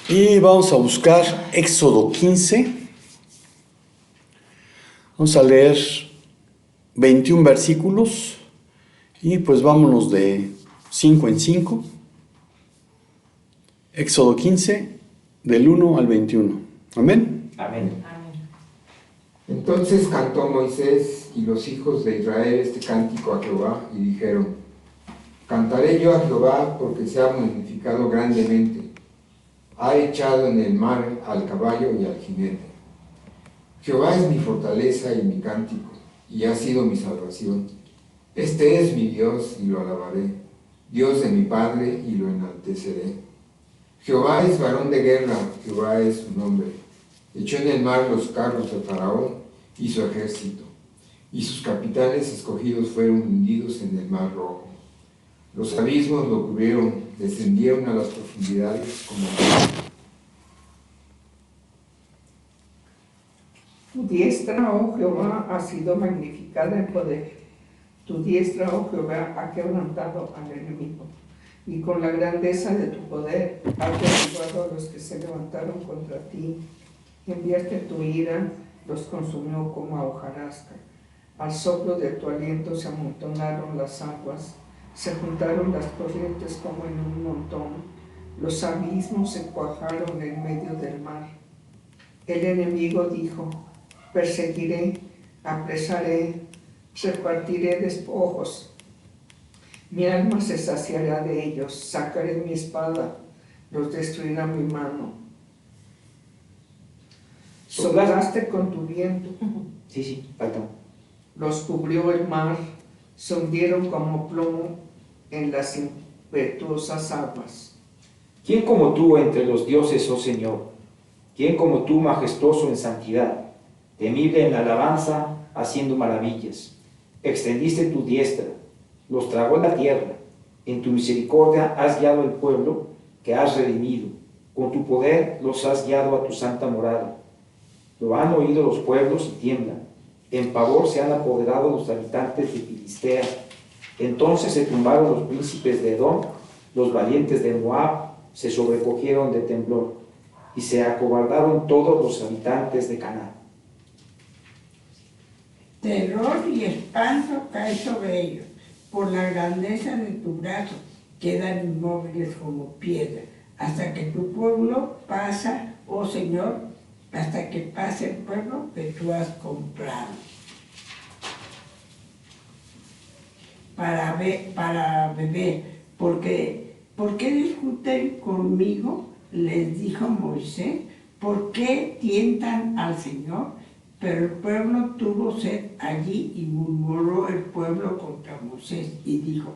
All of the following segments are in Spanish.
Y vamos a buscar Éxodo 15. Vamos a leer 21 versículos y pues vámonos de 5 en 5. Éxodo 15, del 1 al 21. Amén. Amén. Entonces cantó Moisés y los hijos de Israel este cántico a Jehová y dijeron: Cantaré yo a Jehová porque se ha magnificado grandemente. Ha echado en el mar al caballo y al jinete. Jehová es mi fortaleza y mi cántico, y ha sido mi salvación. Este es mi Dios y lo alabaré, Dios de mi Padre y lo enalteceré. Jehová es varón de guerra, Jehová es su nombre. Echó en el mar los carros de Faraón y su ejército, y sus capitanes escogidos fueron hundidos en el mar rojo. Los abismos lo cubrieron, descendieron a las profundidades como Tu diestra, oh Jehová, ha sido magnificada en poder. Tu diestra, oh Jehová, ha quebrantado al enemigo. Y con la grandeza de tu poder has derribado a los que se levantaron contra ti. Enviaste tu ira, los consumió como a hojarasca. Al soplo de tu aliento se amontonaron las aguas, se juntaron las corrientes como en un montón. Los abismos se cuajaron en medio del mar. El enemigo dijo: perseguiré, apresaré, repartiré despojos. Mi alma se saciará de ellos, sacaré mi espada, los destruirá mi mano. Soplaste con tu viento. Sí, falta. Los cubrió el mar, se hundieron como plomo en las impetuosas aguas. ¿Quién como tú entre los dioses, oh Señor? ¿Quién como tú majestuoso en santidad, temible en la alabanza, haciendo maravillas? Extendiste tu diestra, los tragó la tierra. En tu misericordia has guiado el pueblo que has redimido. Con tu poder los has guiado a tu santa morada. Lo han oído los pueblos y tiemblan. En pavor se han apoderado los habitantes de Filistea. Entonces se tumbaron los príncipes de Edom, los valientes de Moab se sobrecogieron de temblor, y se acobardaron todos los habitantes de Canaán. Terror y espanto cae sobre ellos. Por la grandeza de tu brazo quedan inmóviles como piedra, hasta que tu pueblo pasa, oh Señor, hasta que pase el pueblo que tú has comprado. Para beber, ¿por qué discuten conmigo? Les dijo Moisés. ¿Por qué tientan al Señor? Pero el pueblo tuvo sed allí y murmuró el pueblo contra Moisés y dijo: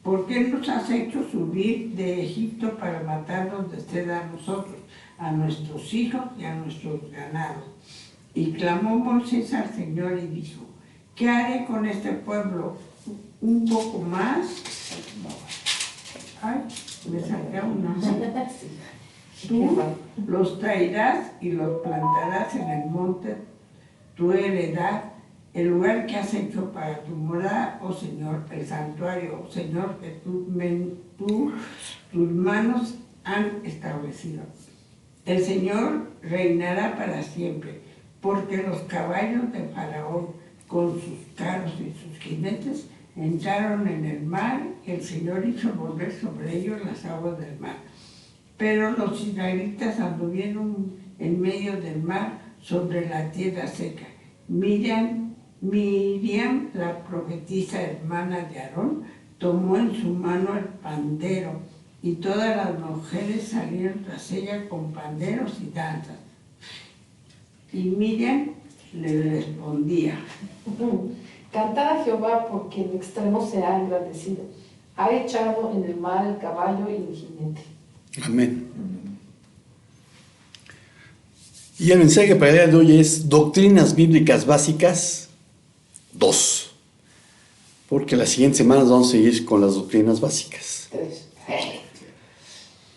¿por qué nos has hecho subir de Egipto para matarnos de sed a nosotros, a nuestros hijos y a nuestros ganados? Y clamó Moisés al Señor y dijo: ¿qué haré con este pueblo? Un poco más. Ay, me saqué una. Tú los traerás y los plantarás en el monte, tu heredad, el lugar que has hecho para tu morada, oh Señor, el santuario, oh Señor, que tus manos han establecido. El Señor reinará para siempre, porque los caballos de Faraón, con sus carros y sus jinetes, entraron en el mar, y el Señor hizo volver sobre ellos las aguas del mar. Pero los israelitas anduvieron en medio del mar sobre la tierra seca. Miriam, la profetisa hermana de Aarón, tomó en su mano el pandero, y todas las mujeres salieron tras ella con panderos y danzas. Y Miriam le respondía: Cantad a Jehová, porque en extremo se ha engrandecido. Ha echado en el mar el caballo y el jinete. Amén. Y el mensaje para el día de hoy es Doctrinas Bíblicas Básicas 2. Porque las siguientes semanas vamos a seguir con las doctrinas básicas. 3.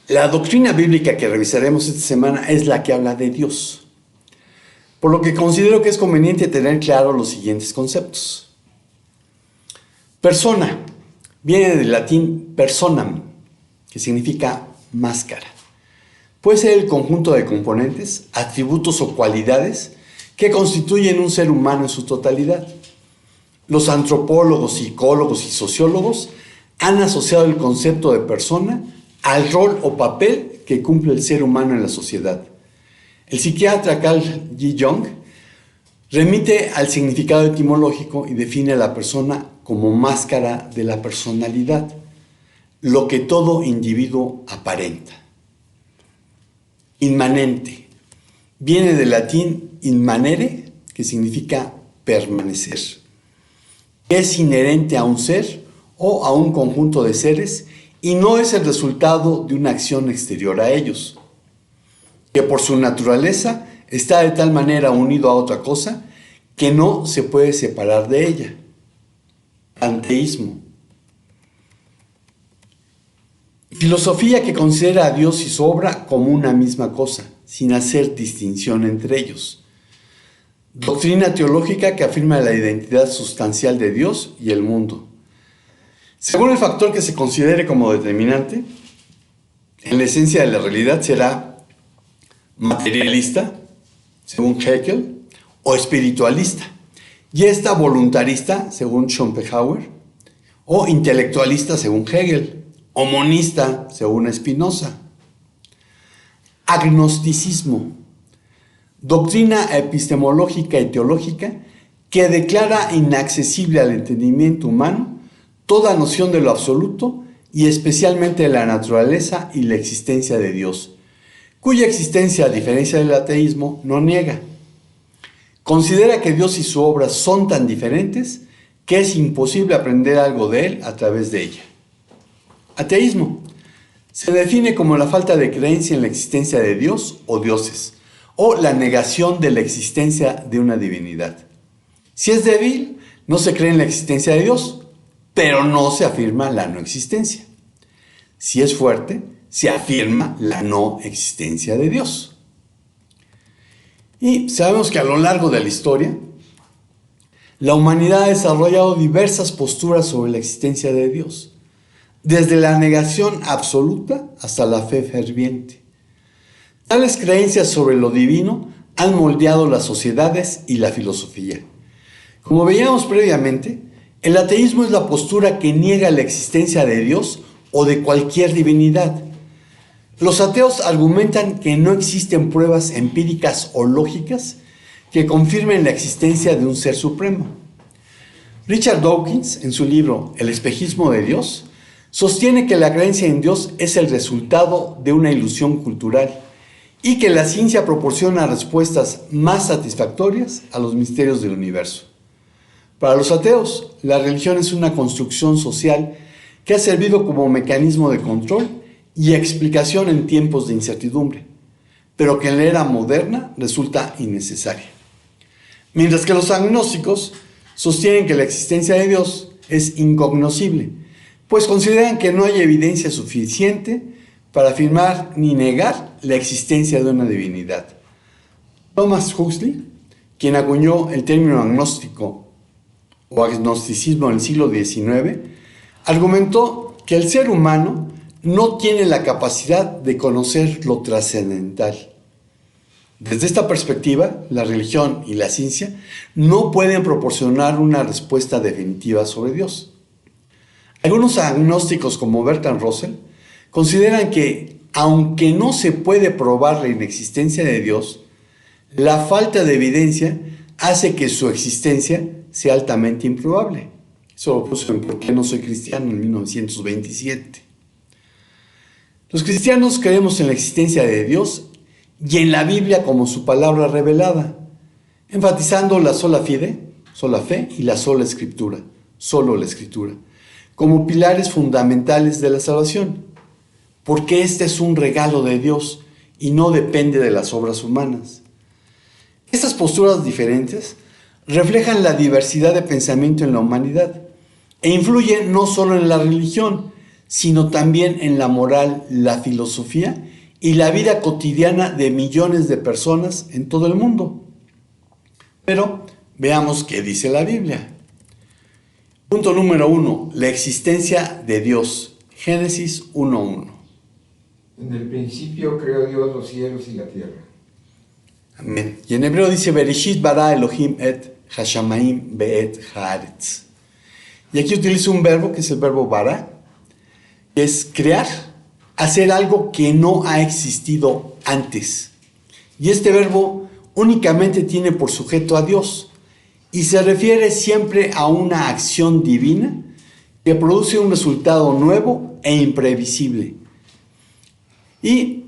La doctrina bíblica que revisaremos esta semana es la que habla de Dios. Por lo que considero que es conveniente tener claro los siguientes conceptos. Persona viene del latín personam, que significa máscara. puede ser el conjunto de componentes, atributos o cualidades que constituyen un ser humano en su totalidad. Los antropólogos, psicólogos y sociólogos han asociado el concepto de persona al rol o papel que cumple el ser humano en la sociedad. El psiquiatra Carl G. Jung remite al significado etimológico y define a la persona como máscara de la personalidad, lo que todo individuo aparenta. Inmanente viene del latín inmanere, que significa permanecer. Es inherente a un ser o a un conjunto de seres y no es el resultado de una acción exterior a ellos, que por su naturaleza está de tal manera unido a otra cosa que no se puede separar de ella. Panteísmo. Filosofía que considera a Dios y su obra como una misma cosa, sin hacer distinción entre ellos. Doctrina teológica que afirma la identidad sustancial de Dios y el mundo. Según el factor que se considere como determinante, en la esencia de la realidad será materialista, según Haeckel, o espiritualista, y esta voluntarista, según Schopenhauer, o intelectualista, según Hegel, o monista, según Spinoza. Agnosticismo, doctrina epistemológica y teológica que declara inaccesible al entendimiento humano toda noción de lo absoluto y especialmente de la naturaleza y la existencia de Dios, cuya existencia, a diferencia del ateísmo, no niega. Considera que Dios y su obra son tan diferentes que es imposible aprender algo de Él a través de ella. Ateísmo se define como la falta de creencia en la existencia de Dios o dioses, o la negación de la existencia de una divinidad. Si es débil, no se cree en la existencia de Dios, pero no se afirma la no existencia. Si es fuerte, se afirma la no existencia de Dios. Y sabemos que a lo largo de la historia, la humanidad ha desarrollado diversas posturas sobre la existencia de Dios, desde la negación absoluta hasta la fe ferviente. Tales creencias sobre lo divino han moldeado las sociedades y la filosofía. Como veíamos previamente, el ateísmo es la postura que niega la existencia de Dios o de cualquier divinidad. Los ateos argumentan que no existen pruebas empíricas o lógicas que confirmen la existencia de un ser supremo. Richard Dawkins, en su libro El espejismo de Dios, sostiene que la creencia en Dios es el resultado de una ilusión cultural y que la ciencia proporciona respuestas más satisfactorias a los misterios del universo. Para los ateos, la religión es una construcción social que ha servido como mecanismo de control y explicación en tiempos de incertidumbre, pero que en la era moderna resulta innecesaria. Mientras que los agnósticos sostienen que la existencia de Dios es incognoscible, pues consideran que no hay evidencia suficiente para afirmar ni negar la existencia de una divinidad. Thomas Huxley, quien acuñó el término agnóstico o agnosticismo en el siglo XIX, argumentó que el ser humano no tiene la capacidad de conocer lo trascendental. Desde esta perspectiva, la religión y la ciencia no pueden proporcionar una respuesta definitiva sobre Dios. Algunos agnósticos, como Bertrand Russell, consideran que, aunque no se puede probar la inexistencia de Dios, la falta de evidencia hace que su existencia sea altamente improbable. Eso lo puso en ¿Por qué no soy cristiano? En 1927. Los cristianos creemos en la existencia de Dios y en la Biblia como su palabra revelada, enfatizando la sola fe y la sola escritura, solo la escritura, como pilares fundamentales de la salvación, porque este es un regalo de Dios y no depende de las obras humanas. Estas posturas diferentes reflejan la diversidad de pensamiento en la humanidad e influyen no solo en la religión, sino también en la moral, la filosofía y la vida cotidiana de millones de personas en todo el mundo. Pero veamos qué dice la Biblia. Punto número 1. La existencia de Dios. Génesis 1:1. En el principio creó Dios los cielos y la tierra. Amén. Y en hebreo dice, Bereshit bara Elohim et hashamayim be'et haaretz. Y aquí utiliza un verbo que es el verbo bara, que es crear, hacer algo que no ha existido antes. Y este verbo únicamente tiene por sujeto a Dios y se refiere siempre a una acción divina que produce un resultado nuevo e imprevisible. Y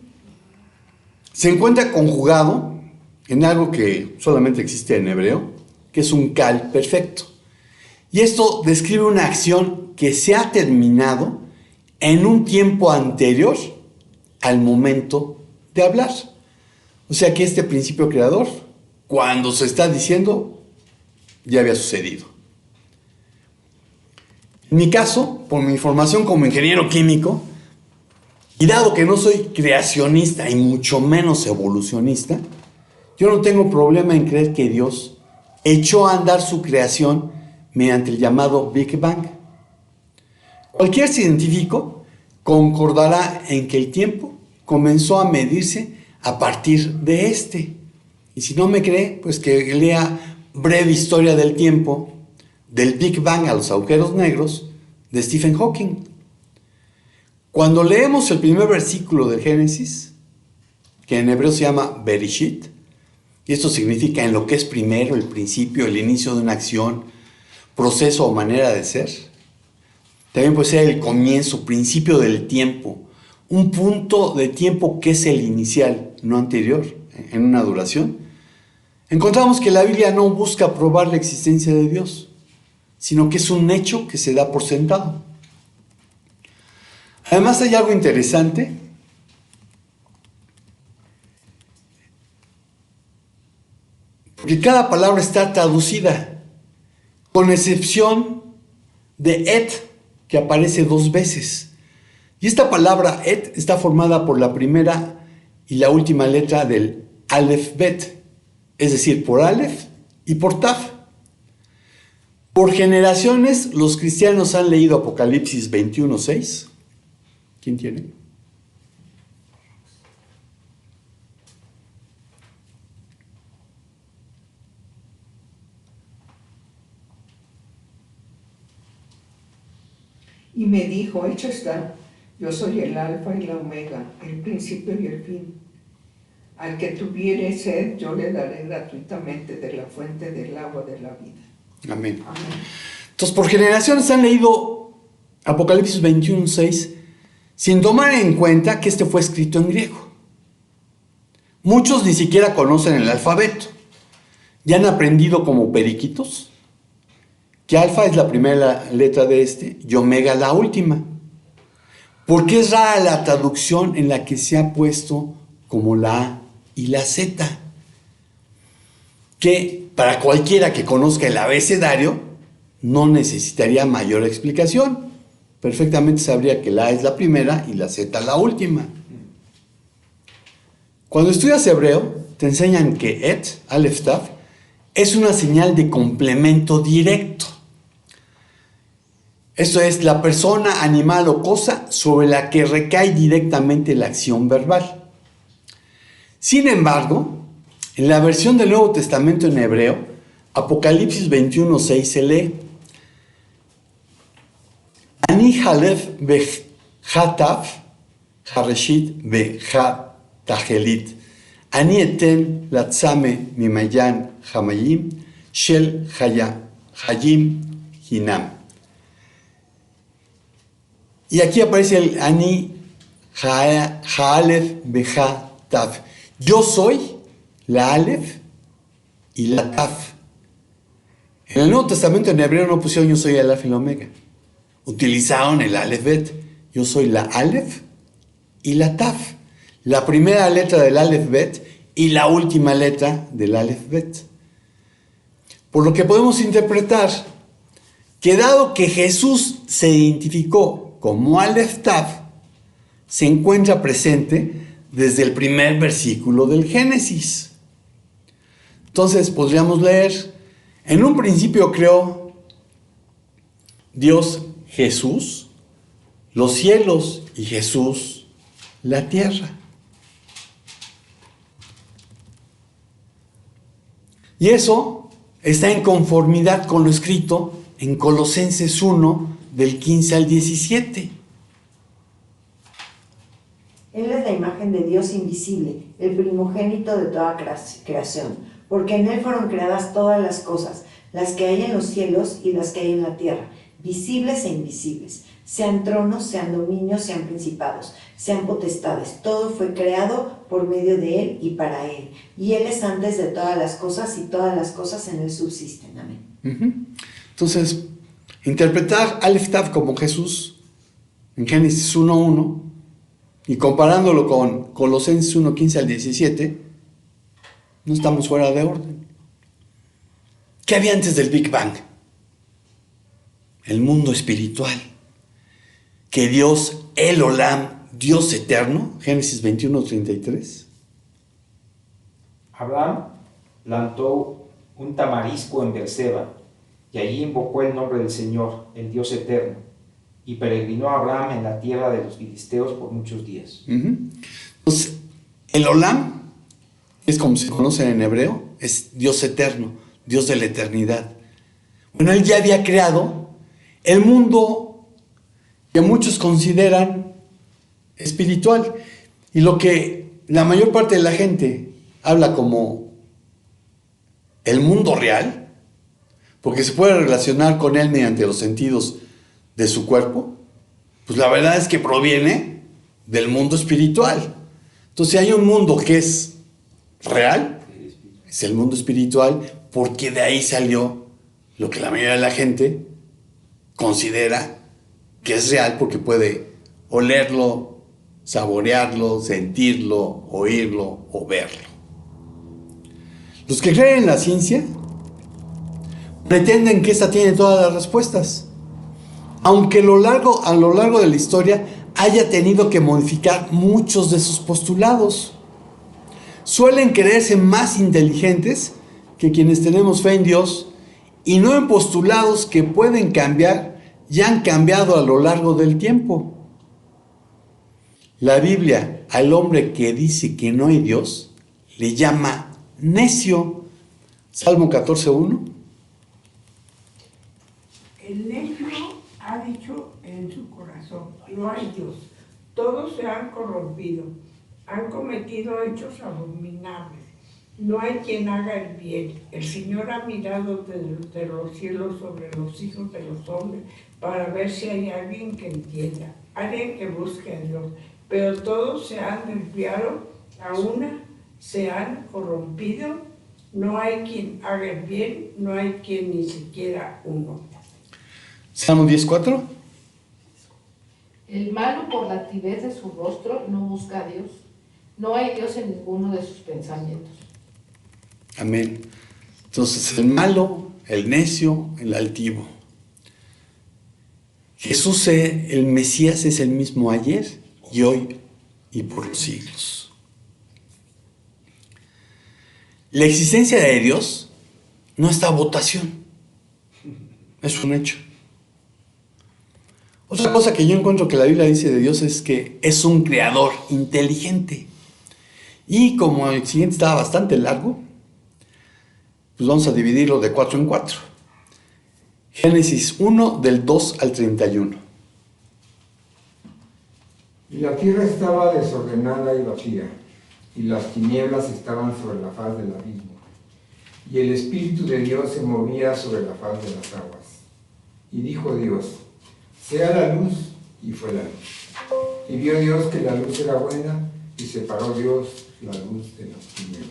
se encuentra conjugado en algo que solamente existe en hebreo, que es un cal perfecto. Y esto describe una acción que se ha terminado en un tiempo anterior al momento de hablar. O sea que este principio creador, cuando se está diciendo, ya había sucedido. En mi caso, por mi formación como ingeniero químico, y dado que no soy creacionista y mucho menos evolucionista, yo no tengo problema en creer que Dios echó a andar su creación mediante el llamado Big Bang. Cualquier científico concordará en que el tiempo comenzó a medirse a partir de este. Y si no me cree, pues que lea Breve Historia del Tiempo, del Big Bang a los agujeros negros, de Stephen Hawking. Cuando leemos el primer versículo del Génesis, que en hebreo se llama Bereshit, y esto significa en lo que es primero, el principio, el inicio de una acción, proceso o manera de ser, también puede ser el comienzo, principio del tiempo, un punto de tiempo que es el inicial, no anterior, en una duración. Encontramos que la Biblia no busca probar la existencia de Dios, sino que es un hecho que se da por sentado. Además hay algo interesante. Porque cada palabra está traducida, con excepción de et, que aparece 2 veces. Y esta palabra et está formada por la primera y la última letra del Aleph Bet, es decir, por Aleph y por Taf. Por generaciones los cristianos han leído Apocalipsis 21:6. ¿Quién tiene? Y me dijo, hecho está, yo soy el alfa y la omega, el principio y el fin. Al que tuviere sed, yo le daré gratuitamente de la fuente del agua de la vida. Amén. Amén. Entonces, por generaciones han leído Apocalipsis 21:6 sin tomar en cuenta que este fue escrito en griego. Muchos ni siquiera conocen el alfabeto. Ya han aprendido como periquitos que alfa es la primera letra de este y omega la última. Porque es rara la traducción en la que se ha puesto como la A y la Z. Que para cualquiera que conozca el abecedario no necesitaría mayor explicación. Perfectamente sabría que la A es la primera y la Z la última. Cuando estudias hebreo, te enseñan que et, Aleph Taf, es una señal de complemento directo. Esto es la persona, animal o cosa sobre la que recae directamente la acción verbal. Sin embargo, en la versión del Nuevo Testamento en hebreo, Apocalipsis 21:6 se lee: Ani halef bechatav hareshit bechatachelit. Ani eten latzame mimayan hamayim shel hayim hinam. Y aquí aparece el Ani Haalef Beja Taf. Yo soy la Aleph y la Taf. En el Nuevo Testamento en hebreo no pusieron yo soy el Alfa y la Omega. Utilizaron el Aleph Bet. Yo soy la Aleph y la Taf. La primera letra del Aleph Bet y la última letra del Aleph Bet. Por lo que podemos interpretar que dado que Jesús se identificó como Aleph Taf, se encuentra presente desde el primer versículo del Génesis. Entonces podríamos leer: en un principio creó Dios Jesús, los cielos y Jesús, la tierra. Y eso está en conformidad con lo escrito en Colosenses 1, del 15 al 17. Él es la imagen de Dios invisible, el primogénito de toda creación, porque en Él fueron creadas todas las cosas, las que hay en los cielos y las que hay en la tierra, visibles e invisibles, sean tronos, sean dominios, sean principados, sean potestades. Todo fue creado por medio de Él y para Él. Y Él es antes de todas las cosas y todas las cosas en Él subsisten. Amén. Entonces, interpretar Aleph Tav como Jesús en Génesis 1:1 y comparándolo con Colosenses 1:15 al 17, no estamos fuera de orden. ¿Qué había antes del Big Bang? El mundo espiritual. Que Dios, el Olam, Dios eterno, Génesis 21:33. Abraham plantó un tamarisco en Beerseba, y allí invocó el nombre del Señor, el Dios eterno, y peregrinó Abraham en la tierra de los filisteos por muchos días. Entonces, el Olam, es como se conoce en hebreo, es Dios eterno, Dios de la eternidad. Bueno, Él ya había creado el mundo que muchos consideran espiritual, y lo que la mayor parte de la gente habla como el mundo real, porque se puede relacionar con Él mediante los sentidos de su cuerpo, pues la verdad es que proviene del mundo espiritual. Entonces hay un mundo que es real, es el mundo espiritual, porque de ahí salió lo que la mayoría de la gente considera que es real, porque puede olerlo, saborearlo, sentirlo, oírlo o verlo. Los que creen en la ciencia pretenden que esta tiene todas las respuestas, aunque a lo largo de la historia haya tenido que modificar muchos de sus postulados. Suelen creerse más inteligentes que quienes tenemos fe en Dios, y no en postulados que pueden cambiar y han cambiado a lo largo del tiempo. La Biblia al hombre que dice que no hay Dios le llama necio. Salmo 14:1. El necio ha dicho en su corazón, no hay Dios. Todos se han corrompido, han cometido hechos abominables. No hay quien haga el bien. El Señor ha mirado desde los cielos sobre los hijos de los hombres para ver si hay alguien que entienda, alguien que busque a Dios. Pero todos se han desviado, a una se han corrompido. No hay quien haga el bien, no hay quien ni siquiera uno. Salmo 10:4. El malo por la altivez de su rostro no busca a Dios. No hay Dios en ninguno de sus pensamientos. Amén. Entonces, el malo, el necio, el altivo. Jesús, el Mesías, es el mismo ayer y hoy y por los siglos. La existencia de Dios no está a votación. Es un hecho. Otra cosa que yo encuentro que la Biblia dice de Dios es que es un creador inteligente. Y como el siguiente estaba bastante largo, pues vamos a dividirlo de 4 en 4. Génesis 1, del 2 al 31. Y la tierra estaba desordenada y vacía, y las tinieblas estaban sobre la faz del abismo. Y el Espíritu de Dios se movía sobre la faz de las aguas. Y dijo Dios, sea la luz, y fue la luz. Y vio Dios que la luz era buena, y separó Dios la luz de las tinieblas.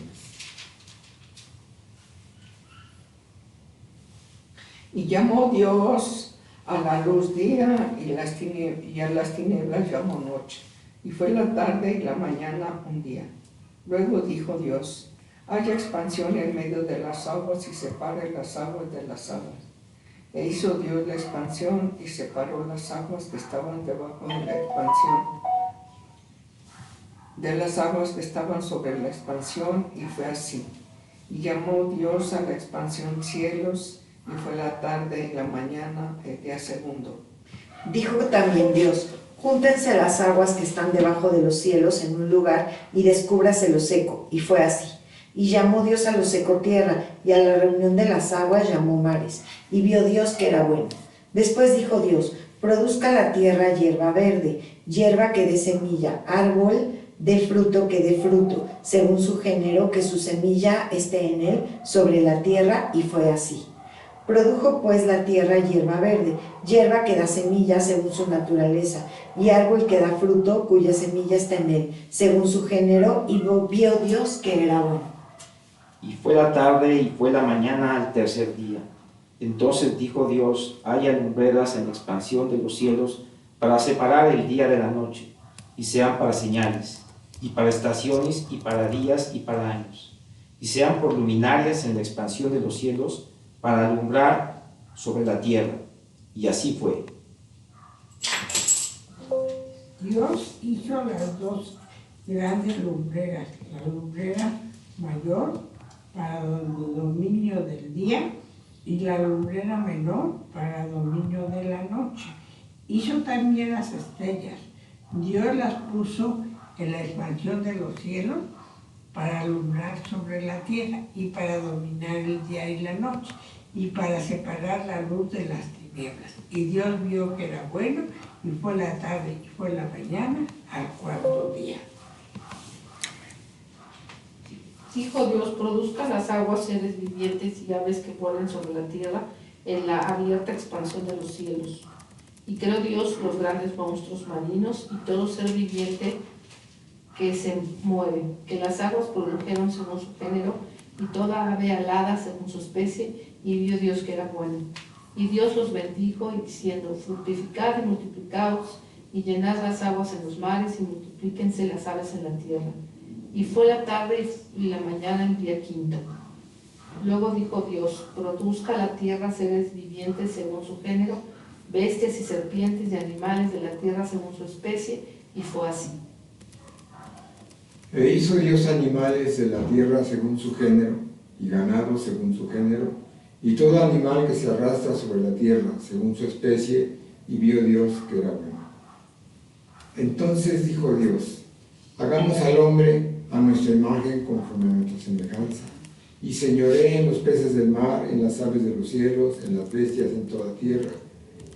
Y llamó Dios a la luz día, y a las tinieblas llamó noche. Y fue la tarde y la mañana un día. Luego dijo Dios, haya expansión en medio de las aguas y separe las aguas de las aguas. E hizo Dios la expansión y separó las aguas que estaban debajo de la expansión de las aguas que estaban sobre la expansión, y fue así. Y llamó Dios a la expansión cielos, y fue la tarde y la mañana el día segundo. Dijo también Dios, júntense las aguas que están debajo de los cielos en un lugar y descúbrase lo seco. Y fue así. Y llamó Dios a lo seco tierra, y a la reunión de las aguas llamó mares. Y vio Dios que era bueno. Después dijo Dios: produzca la tierra hierba verde, hierba que dé semilla, árbol de fruto que dé fruto, según su género, que su semilla esté en él sobre la tierra. Y fue así. Produjo pues la tierra hierba verde, hierba que da semilla según su naturaleza, y árbol que da fruto cuya semilla está en él, según su género, y vio Dios que era bueno. Y fue la tarde y fue la mañana al tercer día. Entonces dijo Dios: haya lumbreras en la expansión de los cielos para separar el día de la noche, y sean para señales, y para estaciones, y para días, y para años, y sean por luminarias en la expansión de los cielos para alumbrar sobre la tierra. Y así fue. Dios hizo las dos grandes lumbreras, la lumbrera mayor para el dominio del día y la lumbrera menor para el dominio de la noche. Hizo también las estrellas. Dios las puso en la expansión de los cielos para alumbrar sobre la tierra y para dominar el día y la noche y para separar la luz de las tinieblas. Y Dios vio que era bueno, y fue la tarde y fue la mañana al cuarto día. Dijo Dios: produzcan las aguas seres vivientes y aves que vuelan sobre la tierra en la abierta expansión de los cielos. Y creó Dios los grandes monstruos marinos y todo ser viviente que se mueve, que las aguas produjeron según su género, y toda ave alada según su especie, y vio Dios que era bueno. Y Dios los bendijo, diciendo: fructificad y multiplicaos, y llenad las aguas en los mares, y multiplíquense las aves en la tierra. Y fue la tarde y la mañana el día quinto. Luego dijo Dios: produzca la tierra seres vivientes según su género, bestias y serpientes y animales de la tierra según su especie, y fue así. E hizo Dios animales de la tierra según su género, y ganado según su género, y todo animal que se arrastra sobre la tierra según su especie, y vio Dios que era bueno. Entonces dijo Dios: hagamos al hombre a nuestra imagen conforme a nuestra semejanza, y señoree en los peces del mar, en las aves de los cielos, en las bestias en toda tierra,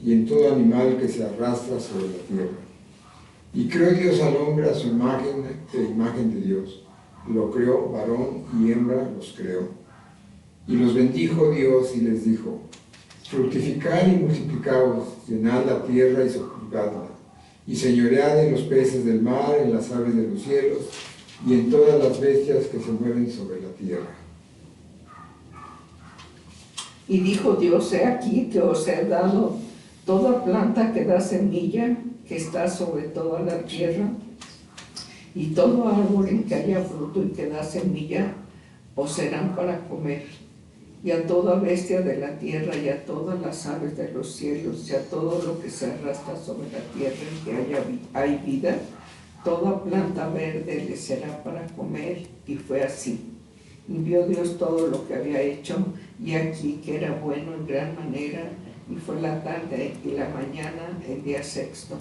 y en todo animal que se arrastra sobre la tierra. Y creó Dios al hombre a su imagen, de imagen de Dios. Lo creó, varón y hembra los creó. Y los bendijo Dios y les dijo: fructificad y multiplicaos, llenad la tierra y sojuzgadla, y señoread en los peces del mar, en las aves de los cielos, y en todas las bestias que se mueven sobre la tierra. Y dijo Dios: he aquí que os he dado toda planta que da semilla, que está sobre toda la tierra, y todo árbol en que haya fruto y que da semilla, os serán para comer. Y a toda bestia de la tierra, y a todas las aves de los cielos, y a todo lo que se arrastra sobre la tierra en que hay vida, toda planta verde le será para comer. Y fue así. Y vio Dios todo lo que había hecho, y aquí que era bueno en gran manera, y fue la tarde y la mañana el día sexto.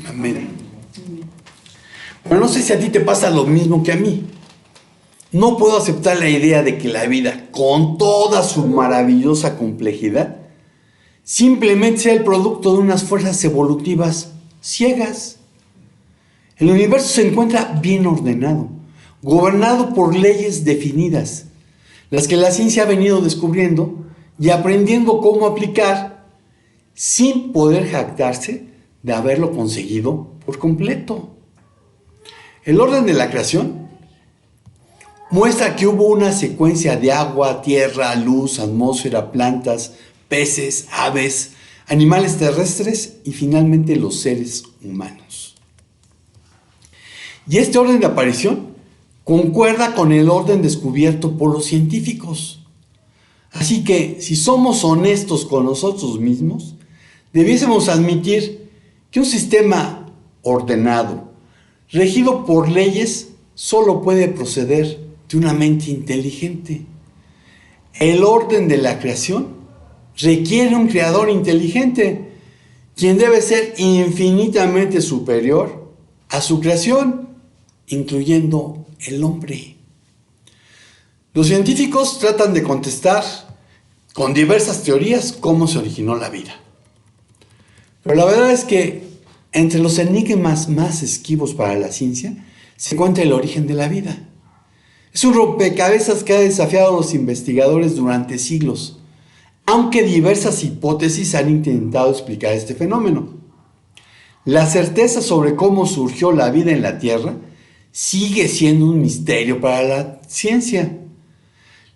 Amén. Bueno, no sé si a ti te pasa lo mismo que a mí. No puedo aceptar la idea de que la vida, con toda su maravillosa complejidad, simplemente sea el producto de unas fuerzas evolutivas ciegas. El universo se encuentra bien ordenado, gobernado por leyes definidas, las que la ciencia ha venido descubriendo y aprendiendo cómo aplicar, sin poder jactarse de haberlo conseguido por completo. El orden de la creación muestra que hubo una secuencia de agua, tierra, luz, atmósfera, plantas, peces, aves, animales terrestres y finalmente los seres humanos. Y este orden de aparición concuerda con el orden descubierto por los científicos. Así que, si somos honestos con nosotros mismos, debiésemos admitir que un sistema ordenado, regido por leyes, solo puede proceder de una mente inteligente. El orden de la creación requiere un creador inteligente, quien debe ser infinitamente superior a su creación, incluyendo el hombre. Los científicos tratan de contestar con diversas teorías cómo se originó la vida. Pero la verdad es que entre los enigmas más esquivos para la ciencia se encuentra el origen de la vida. Es un rompecabezas que ha desafiado a los investigadores durante siglos, aunque diversas hipótesis han intentado explicar este fenómeno. La certeza sobre cómo surgió la vida en la Tierra sigue siendo un misterio para la ciencia.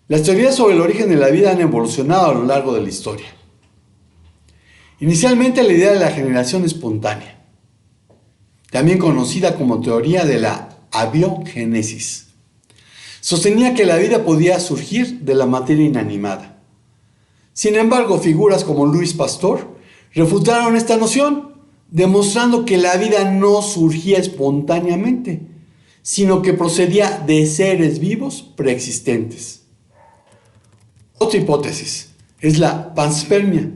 Las teorías sobre el origen de la vida han evolucionado a lo largo de la historia. Inicialmente la idea de la generación espontánea, también conocida como teoría de la abiogénesis, sostenía que la vida podía surgir de la materia inanimada. Sin embargo, figuras como Louis Pasteur refutaron esta noción, demostrando que la vida no surgía espontáneamente, sino que procedía de seres vivos preexistentes. Otra hipótesis es la panspermia,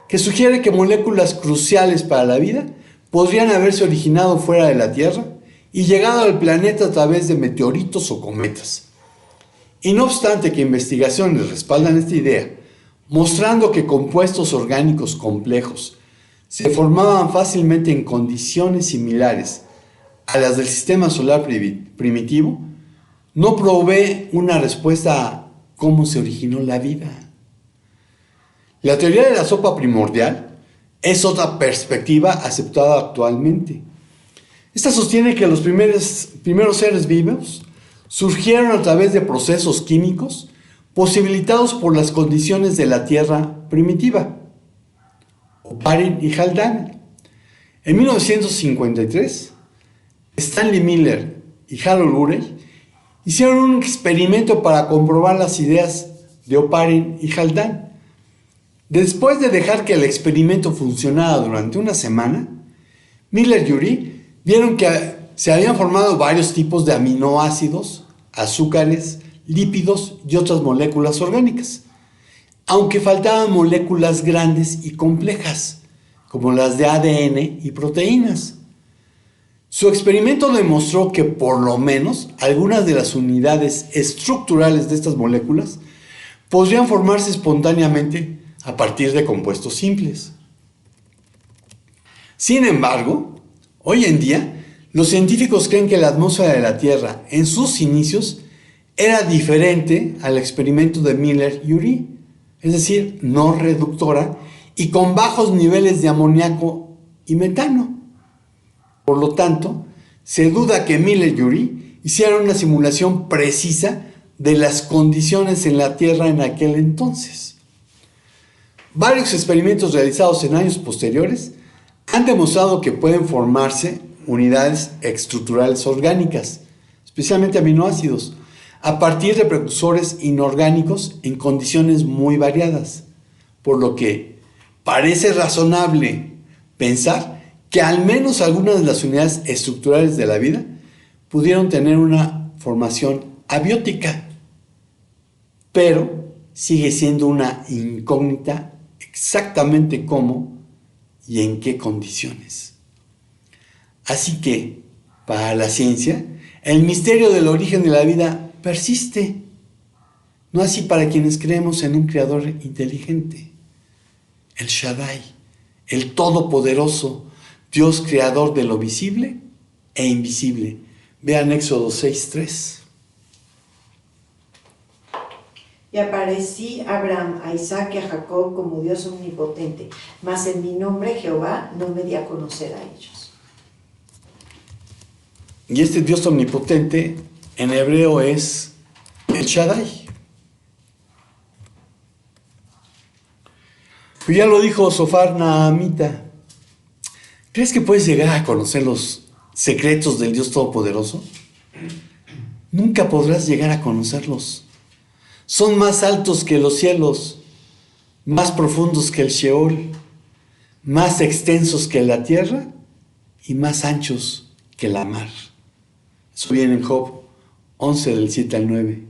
que sugiere que moléculas cruciales para la vida podrían haberse originado fuera de la Tierra y llegado al planeta a través de meteoritos o cometas. Y no obstante que investigaciones respaldan esta idea, mostrando que compuestos orgánicos complejos se formaban fácilmente en condiciones similares a las del sistema solar primitivo, no provee una respuesta a cómo se originó la vida. La teoría de la sopa primordial es otra perspectiva aceptada actualmente. Esta sostiene que los primeros seres vivos surgieron a través de procesos químicos posibilitados por las condiciones de la Tierra primitiva. Oparin y Haldane. En 1953, Stanley Miller y Harold Urey hicieron un experimento para comprobar las ideas de Oparin y Haldane. Después de dejar que el experimento funcionara durante una semana, Miller y Urey vieron que se habían formado varios tipos de aminoácidos, azúcares, lípidos y otras moléculas orgánicas, aunque faltaban moléculas grandes y complejas, como las de ADN y proteínas. Su experimento demostró que por lo menos algunas de las unidades estructurales de estas moléculas podrían formarse espontáneamente a partir de compuestos simples. Sin embargo, hoy en día, los científicos creen que la atmósfera de la Tierra en sus inicios era diferente al experimento de Miller y Urey, es decir, no reductora y con bajos niveles de amoníaco y metano. Por lo tanto, se duda que Miller y Urey hicieron una simulación precisa de las condiciones en la Tierra en aquel entonces. Varios experimentos realizados en años posteriores han demostrado que pueden formarse unidades estructurales orgánicas, especialmente aminoácidos, a partir de precursores inorgánicos en condiciones muy variadas, por lo que parece razonable pensar que al menos algunas de las unidades estructurales de la vida pudieron tener una formación abiótica, pero sigue siendo una incógnita exactamente cómo y en qué condiciones. Así que, para la ciencia, el misterio del origen de la vida persiste, no así para quienes creemos en un creador inteligente, el Shaddai, el Todopoderoso, Dios creador de lo visible e invisible. Vean Éxodo 6:3. Y aparecí a Abraham, a Isaac y a Jacob como Dios omnipotente, mas en mi nombre Jehová no me di a conocer a ellos. Y este Dios omnipotente en hebreo es el Shaddai. Pues ya lo dijo Sofar Naamita. ¿Crees que puedes llegar a conocer los secretos del Dios Todopoderoso? Nunca podrás llegar a conocerlos. Son más altos que los cielos, más profundos que el Sheol, más extensos que la tierra y más anchos que la mar. Eso viene en Job 11 del 7 al 9.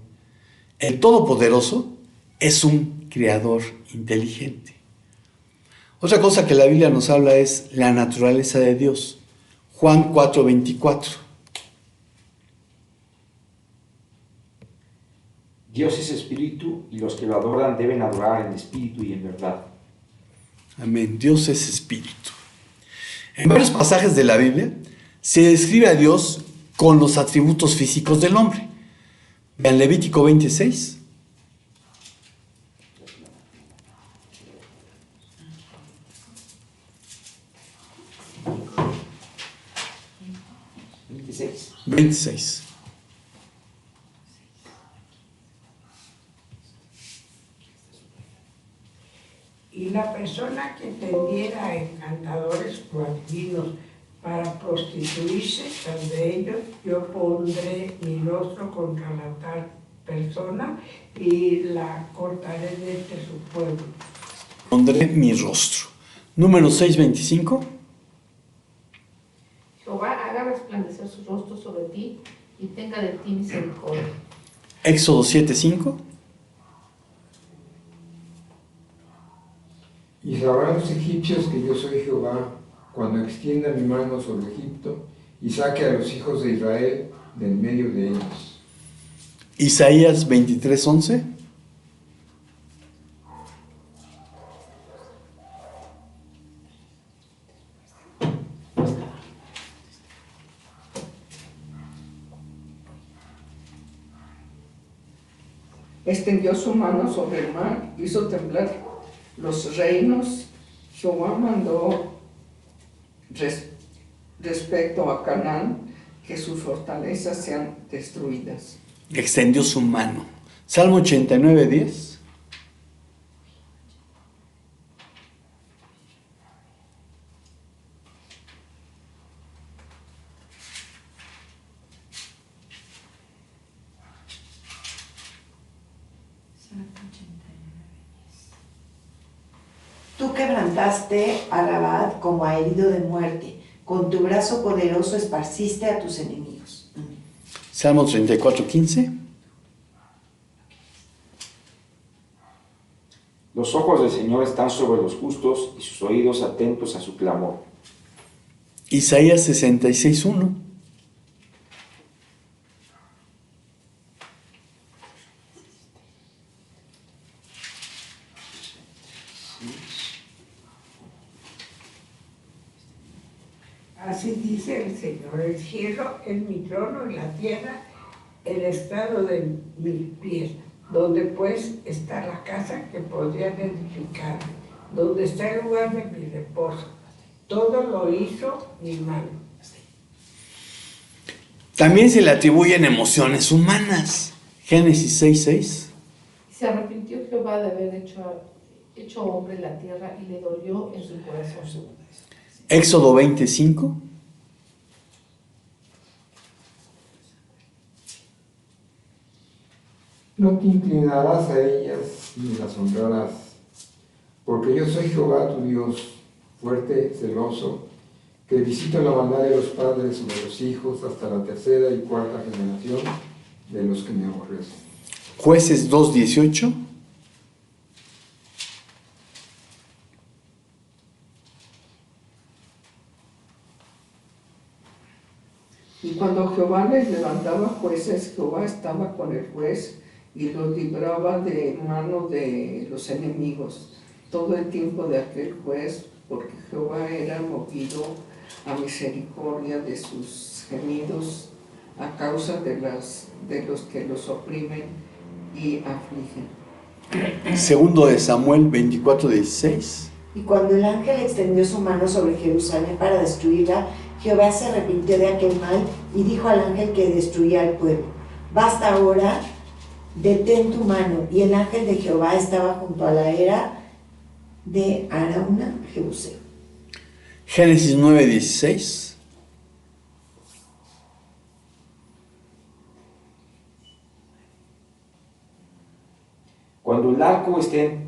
El Todopoderoso es un creador inteligente. Otra cosa que la Biblia nos habla es la naturaleza de Dios. Juan 4:24. Dios es espíritu y los que lo adoran deben adorar en espíritu y en verdad. Amén. Dios es espíritu. En varios pasajes de la Biblia se describe a Dios con los atributos físicos del hombre. Vean Levítico 26. ¿26? 26. Y la persona que tendiera a encantadores o adivinos para prostituirse de ellos, yo pondré mi rostro contra la tal persona y la cortaré de entre su pueblo. Pondré mi rostro. Número 6:25. Jehová haga resplandecer su rostro sobre ti y tenga de ti misericordia. Éxodo 7:5. Y sabrán los egipcios que yo soy Jehová, cuando extienda mi mano sobre Egipto y saque a los hijos de Israel del medio de ellos. Isaías 23:11. Extendió su mano sobre el mar, hizo temblar los reinos. Jehová mandó respecto a Canaán que sus fortalezas sean destruidas. Extendió su mano. Salmo 89:10. Tú quebrantaste a Rabat como a herido de muerte, con tu brazo poderoso esparciste a tus enemigos. Salmo 34:15. Los ojos del Señor están sobre los justos y sus oídos atentos a su clamor. Isaías 66:1. Así dice el Señor, el cielo es mi trono y la tierra el estrado de mis pies. Donde pues está la casa que podrían edificar, donde está el lugar de mi reposo. Todo lo hizo mi mano. También se le atribuyen emociones humanas. Génesis 6:6. Se arrepintió Jehová de haber hecho hombre en la tierra y le dolió en su corazón. Éxodo 20:5. No te inclinarás a ellas ni las honrarás, porque yo soy Jehová tu Dios, fuerte, celoso, que visito la maldad de los padres sobre los hijos hasta la tercera y cuarta generación de los que me aborrecen. Jueces 2:18. Y cuando Jehová les levantaba jueces, Jehová estaba con el juez y los libraba de mano de los enemigos todo el tiempo de aquel juez, porque Jehová era movido a misericordia de sus gemidos a causa de los que los oprimen y afligen. Segundo de Samuel 24:16. Y cuando el ángel extendió su mano sobre Jerusalén para destruirla, Jehová se arrepintió de aquel mal y dijo al ángel que destruía al pueblo: basta ahora, detén tu mano. Y el ángel de Jehová estaba junto a la era de Arauna, Jebuseo. Génesis 9:16. Cuando el arco esté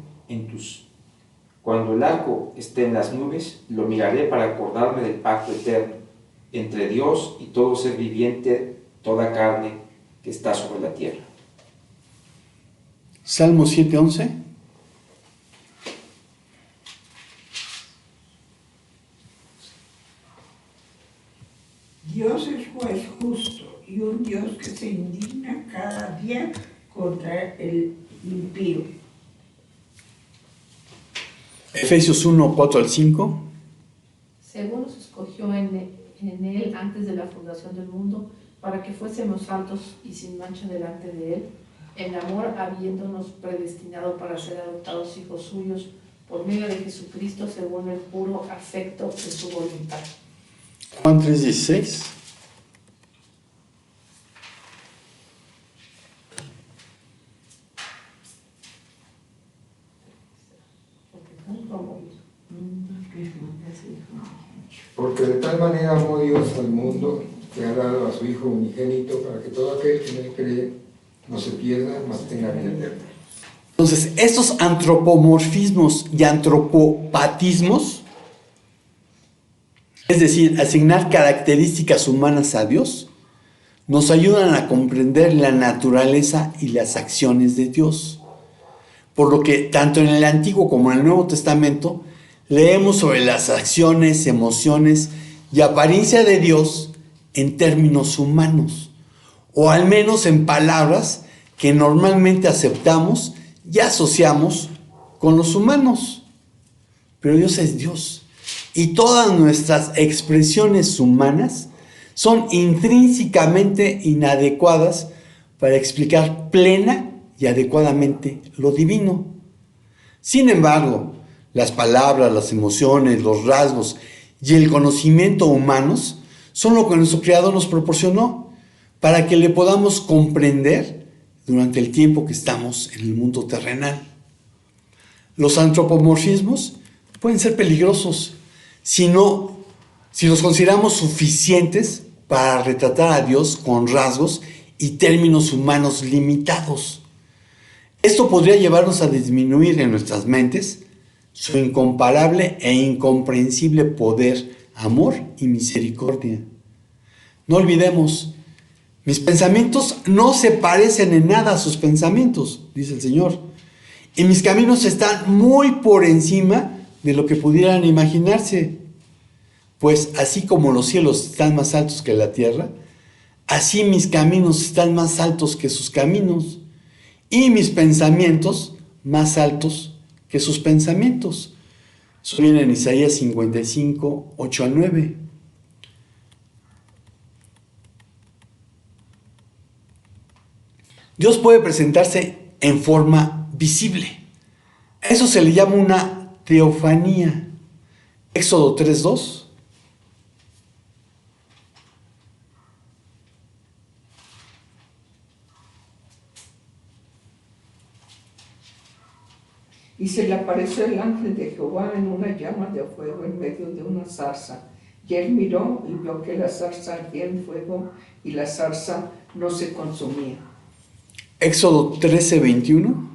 en las nubes, lo miraré para acordarme del pacto eterno entre Dios y todo ser viviente, toda carne que está sobre la tierra. Salmo 7:11. Dios es juez justo y un Dios que se indigna cada día contra el impío. Efesios 1, 4 al 5. Según nos escogió en Él antes de la fundación del mundo, para que fuésemos santos y sin mancha delante de Él, en amor habiéndonos predestinado para ser adoptados hijos suyos por medio de Jesucristo según el puro afecto de su voluntad. Juan 3, 16. Porque de tal manera amó Dios al mundo que ha dado a su Hijo unigénito para que todo aquel que en él cree no se pierda, mas tenga vida eterna. Entonces, estos antropomorfismos y antropopatismos, es decir, asignar características humanas a Dios, nos ayudan a comprender la naturaleza y las acciones de Dios. Por lo que tanto en el Antiguo como en el Nuevo Testamento leemos sobre las acciones, emociones y apariencia de Dios en términos humanos, o al menos en palabras que normalmente aceptamos y asociamos con los humanos. Pero Dios es Dios, y todas nuestras expresiones humanas son intrínsecamente inadecuadas para explicar plena y adecuadamente lo divino. Sin embargo, las palabras, las emociones, los rasgos y el conocimiento humanos son lo que nuestro Creador nos proporcionó para que le podamos comprender durante el tiempo que estamos en el mundo terrenal. Los antropomorfismos pueden ser peligrosos si los consideramos suficientes para retratar a Dios con rasgos y términos humanos limitados. Esto podría llevarnos a disminuir en nuestras mentes su incomparable e incomprensible poder, amor y misericordia. No olvidemos, mis pensamientos no se parecen en nada a sus pensamientos, dice el Señor, y mis caminos están muy por encima de lo que pudieran imaginarse. Pues así como los cielos están más altos que la tierra, así mis caminos están más altos que sus caminos, y mis pensamientos más altos que sus pensamientos. Eso viene en Isaías 55, 8 al 9. Dios puede presentarse en forma visible. A eso se le llama una teofanía. Éxodo 3:2. Y se le apareció el ángel de Jehová en una llama de fuego en medio de una zarza. Y él miró y vio que la zarza ardía en fuego y la zarza no se consumía. Éxodo 13:21.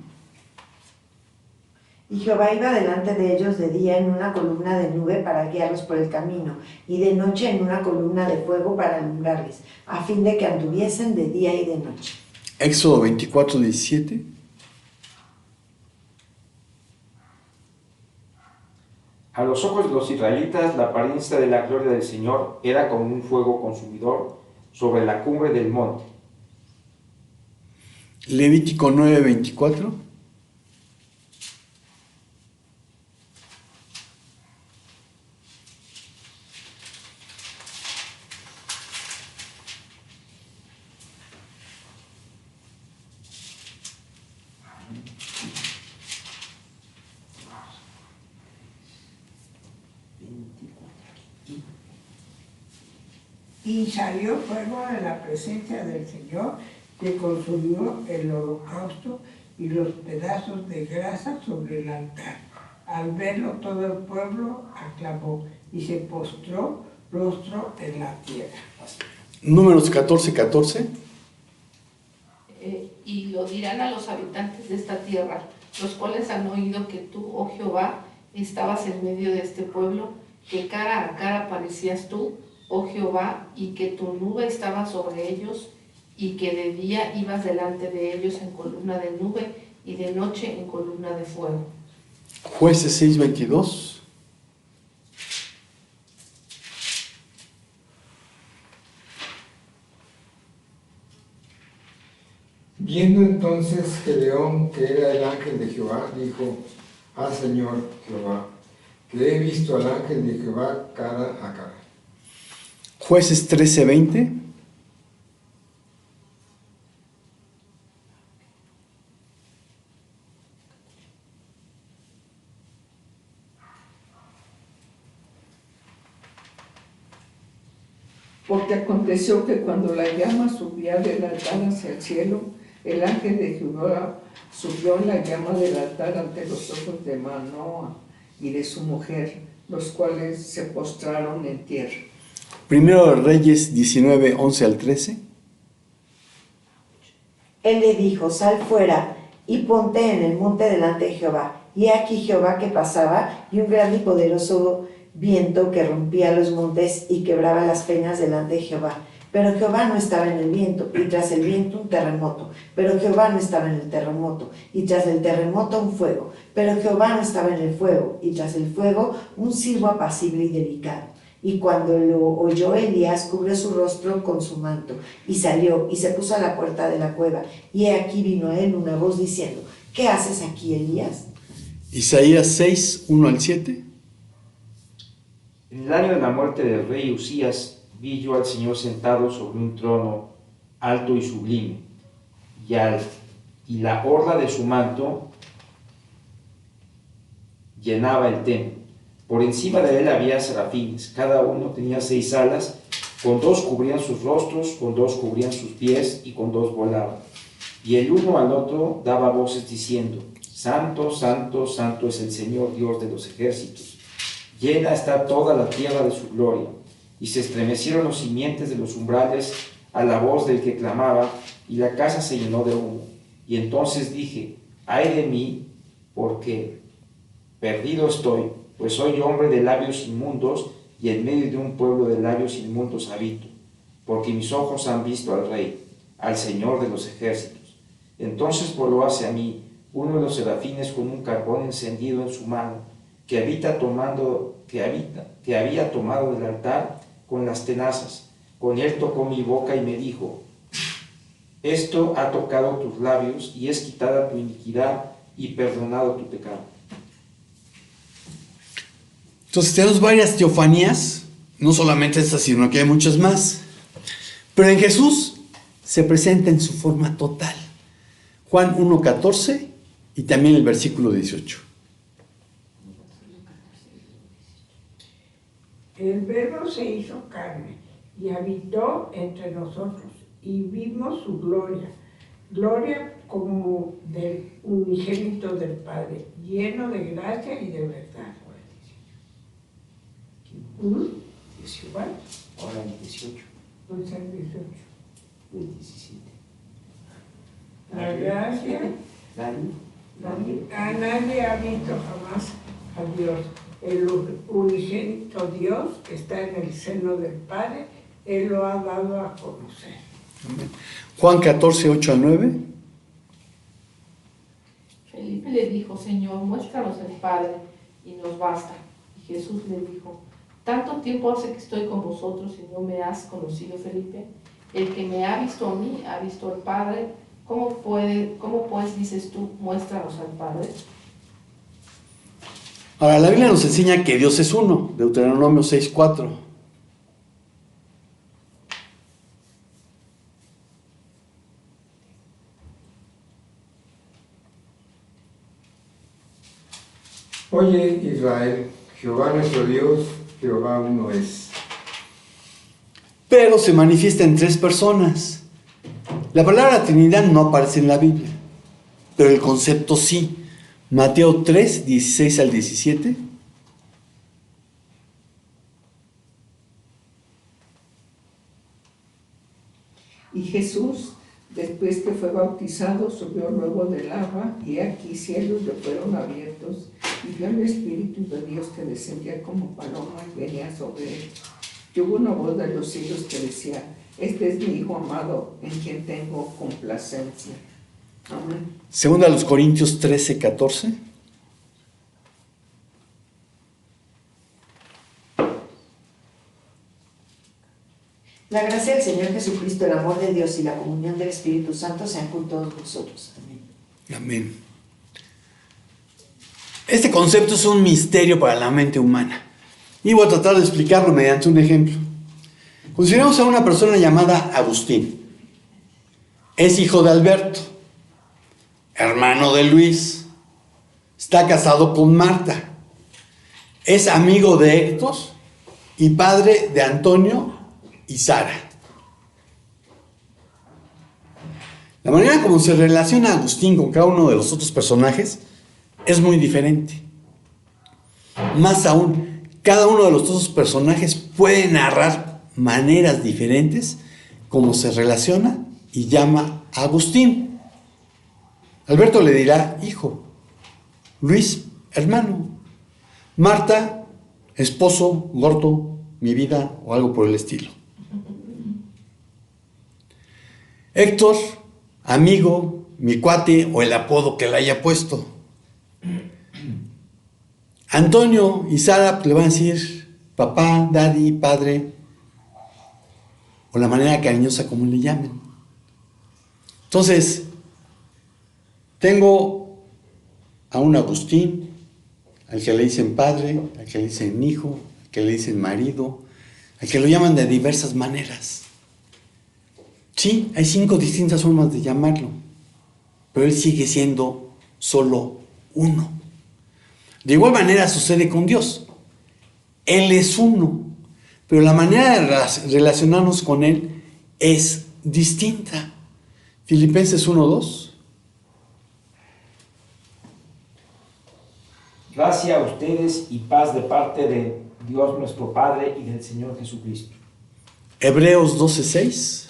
Y Jehová iba delante de ellos de día en una columna de nube para guiarlos por el camino, y de noche en una columna de fuego para alumbrarles, a fin de que anduviesen de día y de noche. Éxodo 24:17. A los ojos de los israelitas, la apariencia de la gloria del Señor era como un fuego consumidor sobre la cumbre del monte. Levítico 9:24. Y salió fuego de la presencia del Señor, que consumió el holocausto y los pedazos de grasa sobre el altar. Al verlo todo el pueblo aclamó y se postró rostro en la tierra. Números 14:14. Y lo dirán a los habitantes de esta tierra, los cuales han oído que tú, oh Jehová, estabas en medio de este pueblo, que cara a cara parecías tú, oh Jehová, y que tu nube estaba sobre ellos, y que de día ibas delante de ellos en columna de nube, y de noche en columna de fuego. Jueces 6:22. Entonces Gedeón, que era el ángel de Jehová, dijo: Ah, Señor Jehová, que he visto al ángel de Jehová cara a cara. Jueces 13:20. Porque aconteció que cuando la llama subía del altar hacia el cielo, el ángel de Jehová subió en la llama del altar ante los ojos de Manoa y de su mujer, los cuales se postraron en tierra. Primero de Reyes 19:11 al 13. Él le dijo: Sal fuera y ponte en el monte delante de Jehová. Y he aquí Jehová que pasaba, y un grande y poderoso viento que rompía los montes y quebraba las peñas delante de Jehová. Pero Jehová no estaba en el viento, y tras el viento un terremoto. Pero Jehová no estaba en el terremoto, y tras el terremoto un fuego. Pero Jehová no estaba en el fuego, y tras el fuego un silbo apacible y delicado. Y cuando lo oyó Elías, cubrió su rostro con su manto, y salió, y se puso a la puerta de la cueva. Y he aquí vino a él una voz diciendo: ¿Qué haces aquí, Elías? Isaías 6:1 al 7. En el año de la muerte del rey Usías, vi yo al Señor sentado sobre un trono alto y sublime, y la orla de su manto llenaba el templo. Por encima de él había serafines, cada uno tenía 6 alas, con 2 cubrían sus rostros, con 2 cubrían sus pies, y con 2 volaban. Y el uno al otro daba voces diciendo: Santo, santo, santo es el Señor Dios de los ejércitos. Llena está toda la tierra de su gloria. Y se estremecieron los simientes de los umbrales a la voz del que clamaba, y la casa se llenó de humo. Y entonces dije: ay de mí, porque perdido estoy, pues soy hombre de labios inmundos, y en medio de un pueblo de labios inmundos habito, porque mis ojos han visto al Rey, al Señor de los ejércitos. Entonces voló hacia mí uno de los serafines con un carbón encendido en su mano, que había tomado del altar con las tenazas. Con él tocó mi boca y me dijo: esto ha tocado tus labios, y es quitada tu iniquidad y perdonado tu pecado. Entonces tenemos varias teofanías, no solamente esta, sino que hay muchas más. Pero en Jesús se presenta en su forma total. Juan 1:14 y también el versículo 18. El Verbo se hizo carne y habitó entre nosotros, y vimos su gloria, gloria como del unigénito del Padre, lleno de gracia y de verdad. 18. ¿Cuál? Ahora el 18. No es el 18. El 17. La gracia. A nadie ha visto jamás a Dios. El unigénito Dios que está en el seno del Padre, Él lo ha dado a conocer. Amén. Juan 14:8 al 9. Felipe le dijo: Señor, muéstranos el Padre, y nos basta. Y Jesús le dijo: ¿tanto tiempo hace que estoy con vosotros y no me has conocido, Felipe? El que me ha visto a mí, ha visto al Padre. ¿Cómo pues dices tú, muéstranos al Padre? Ahora, la Biblia nos enseña que Dios es uno, Deuteronomio 6:4. Oye, Israel, Jehová nuestro Dios, Jehová uno es. Pero se manifiesta en 3 personas. La palabra Trinidad no aparece en la Biblia, pero el concepto sí. Mateo 3:16 al 17. Y Jesús, después que fue bautizado, subió luego del agua, y aquí cielos le fueron abiertos, y vio el Espíritu de Dios que descendía como paloma y venía sobre él. Y hubo una voz de los cielos que decía: este es mi Hijo amado, en quien tengo complacencia. Amén. Segunda a los Corintios 13:14. La gracia del Señor Jesucristo, el amor de Dios y la comunión del Espíritu Santo sean con todos vosotros. Amén. Amén. Este concepto es un misterio para la mente humana. Y voy a tratar de explicarlo mediante un ejemplo. Consideremos a una persona llamada Agustín. Es hijo de Alberto, hermano de Luis. Está casado con Marta. Es amigo de Héctor y padre de Antonio y Sara. La manera como se relaciona Agustín con cada uno de los otros personajes es muy diferente. Más aún, cada uno de los otros personajes puede narrar maneras diferentes como se relaciona y llama a Agustín. Alberto le dirá hijo, Luis, hermano, Marta, esposo, gordo, mi vida o algo por el estilo. Héctor, amigo, mi cuate o el apodo que le haya puesto. Antonio y Sara le van a decir papá, daddy, padre o la manera cariñosa como le llamen. Entonces, tengo a un Agustín, al que le dicen padre, al que le dicen hijo, al que le dicen marido, al que lo llaman de diversas maneras. Sí, hay 5 distintas formas de llamarlo, pero él sigue siendo solo uno. De igual manera sucede con Dios. Él es uno, pero la manera de relacionarnos con Él es distinta. Filipenses 1:2. Gracia a ustedes y paz de parte de Dios nuestro Padre y del Señor Jesucristo. Hebreos 12:6.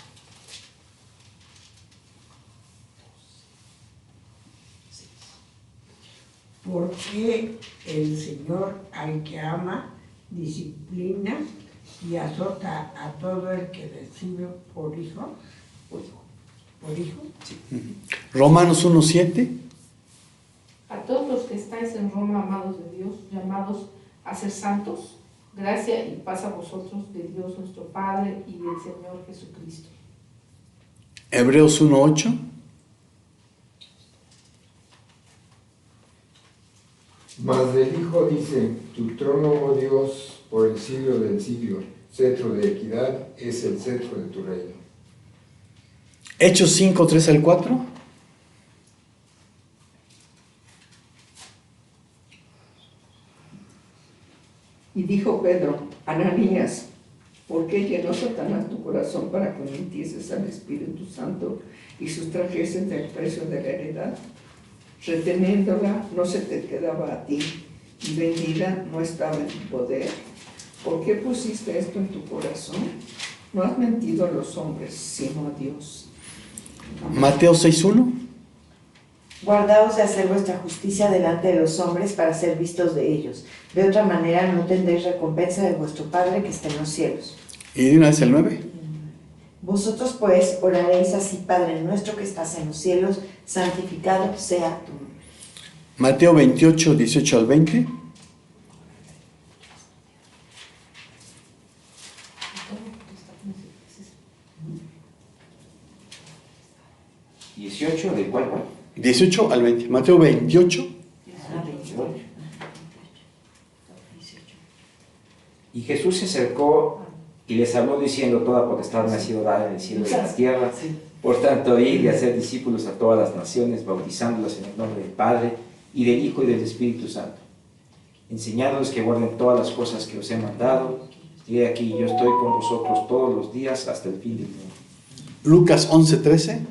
Porque el Señor al que ama, disciplina y azota a todo el que recibe por hijo. ¿Por hijo? Romanos 1:7. A todos los que estáis en Roma, amados de Dios, llamados a ser santos, gracia y paz a vosotros de Dios nuestro Padre y del Señor Jesucristo. Hebreos 1:8. Mas del Hijo dice, tu trono, oh Dios, por el siglo del siglo, cetro de equidad es el cetro de tu reino. Hechos 5:3-4. Y dijo Pedro, Ananías, ¿por qué llenó Satanás tu corazón para que mintieses al Espíritu Santo y sustrajeses del precio de la heredad? Reteniéndola no se te quedaba a ti, y vendida no estaba en tu poder. ¿Por qué pusiste esto en tu corazón? No has mentido a los hombres, sino a Dios. Amén. Mateo 6:1. Guardaos de hacer vuestra justicia delante de los hombres para ser vistos de ellos. De otra manera no tendréis recompensa de vuestro Padre que está en los cielos. Y de una vez el 9. Vosotros pues oraréis así, Padre nuestro que estás en los cielos, santificado sea tu nombre. Mateo 28:18-20. ¿18 de cuál? 18 al 20. Mateo 28. Y Jesús se acercó y les habló diciendo, toda potestad me ha sido dada en el cielo y en la tierra. Por tanto, id y hacer discípulos a todas las naciones, bautizándolos en el nombre del Padre, y del Hijo y del Espíritu Santo, enseñándoles que guarden todas las cosas que os he mandado. Y he aquí, yo estoy con vosotros todos los días hasta el fin del mundo. Lucas 11:13.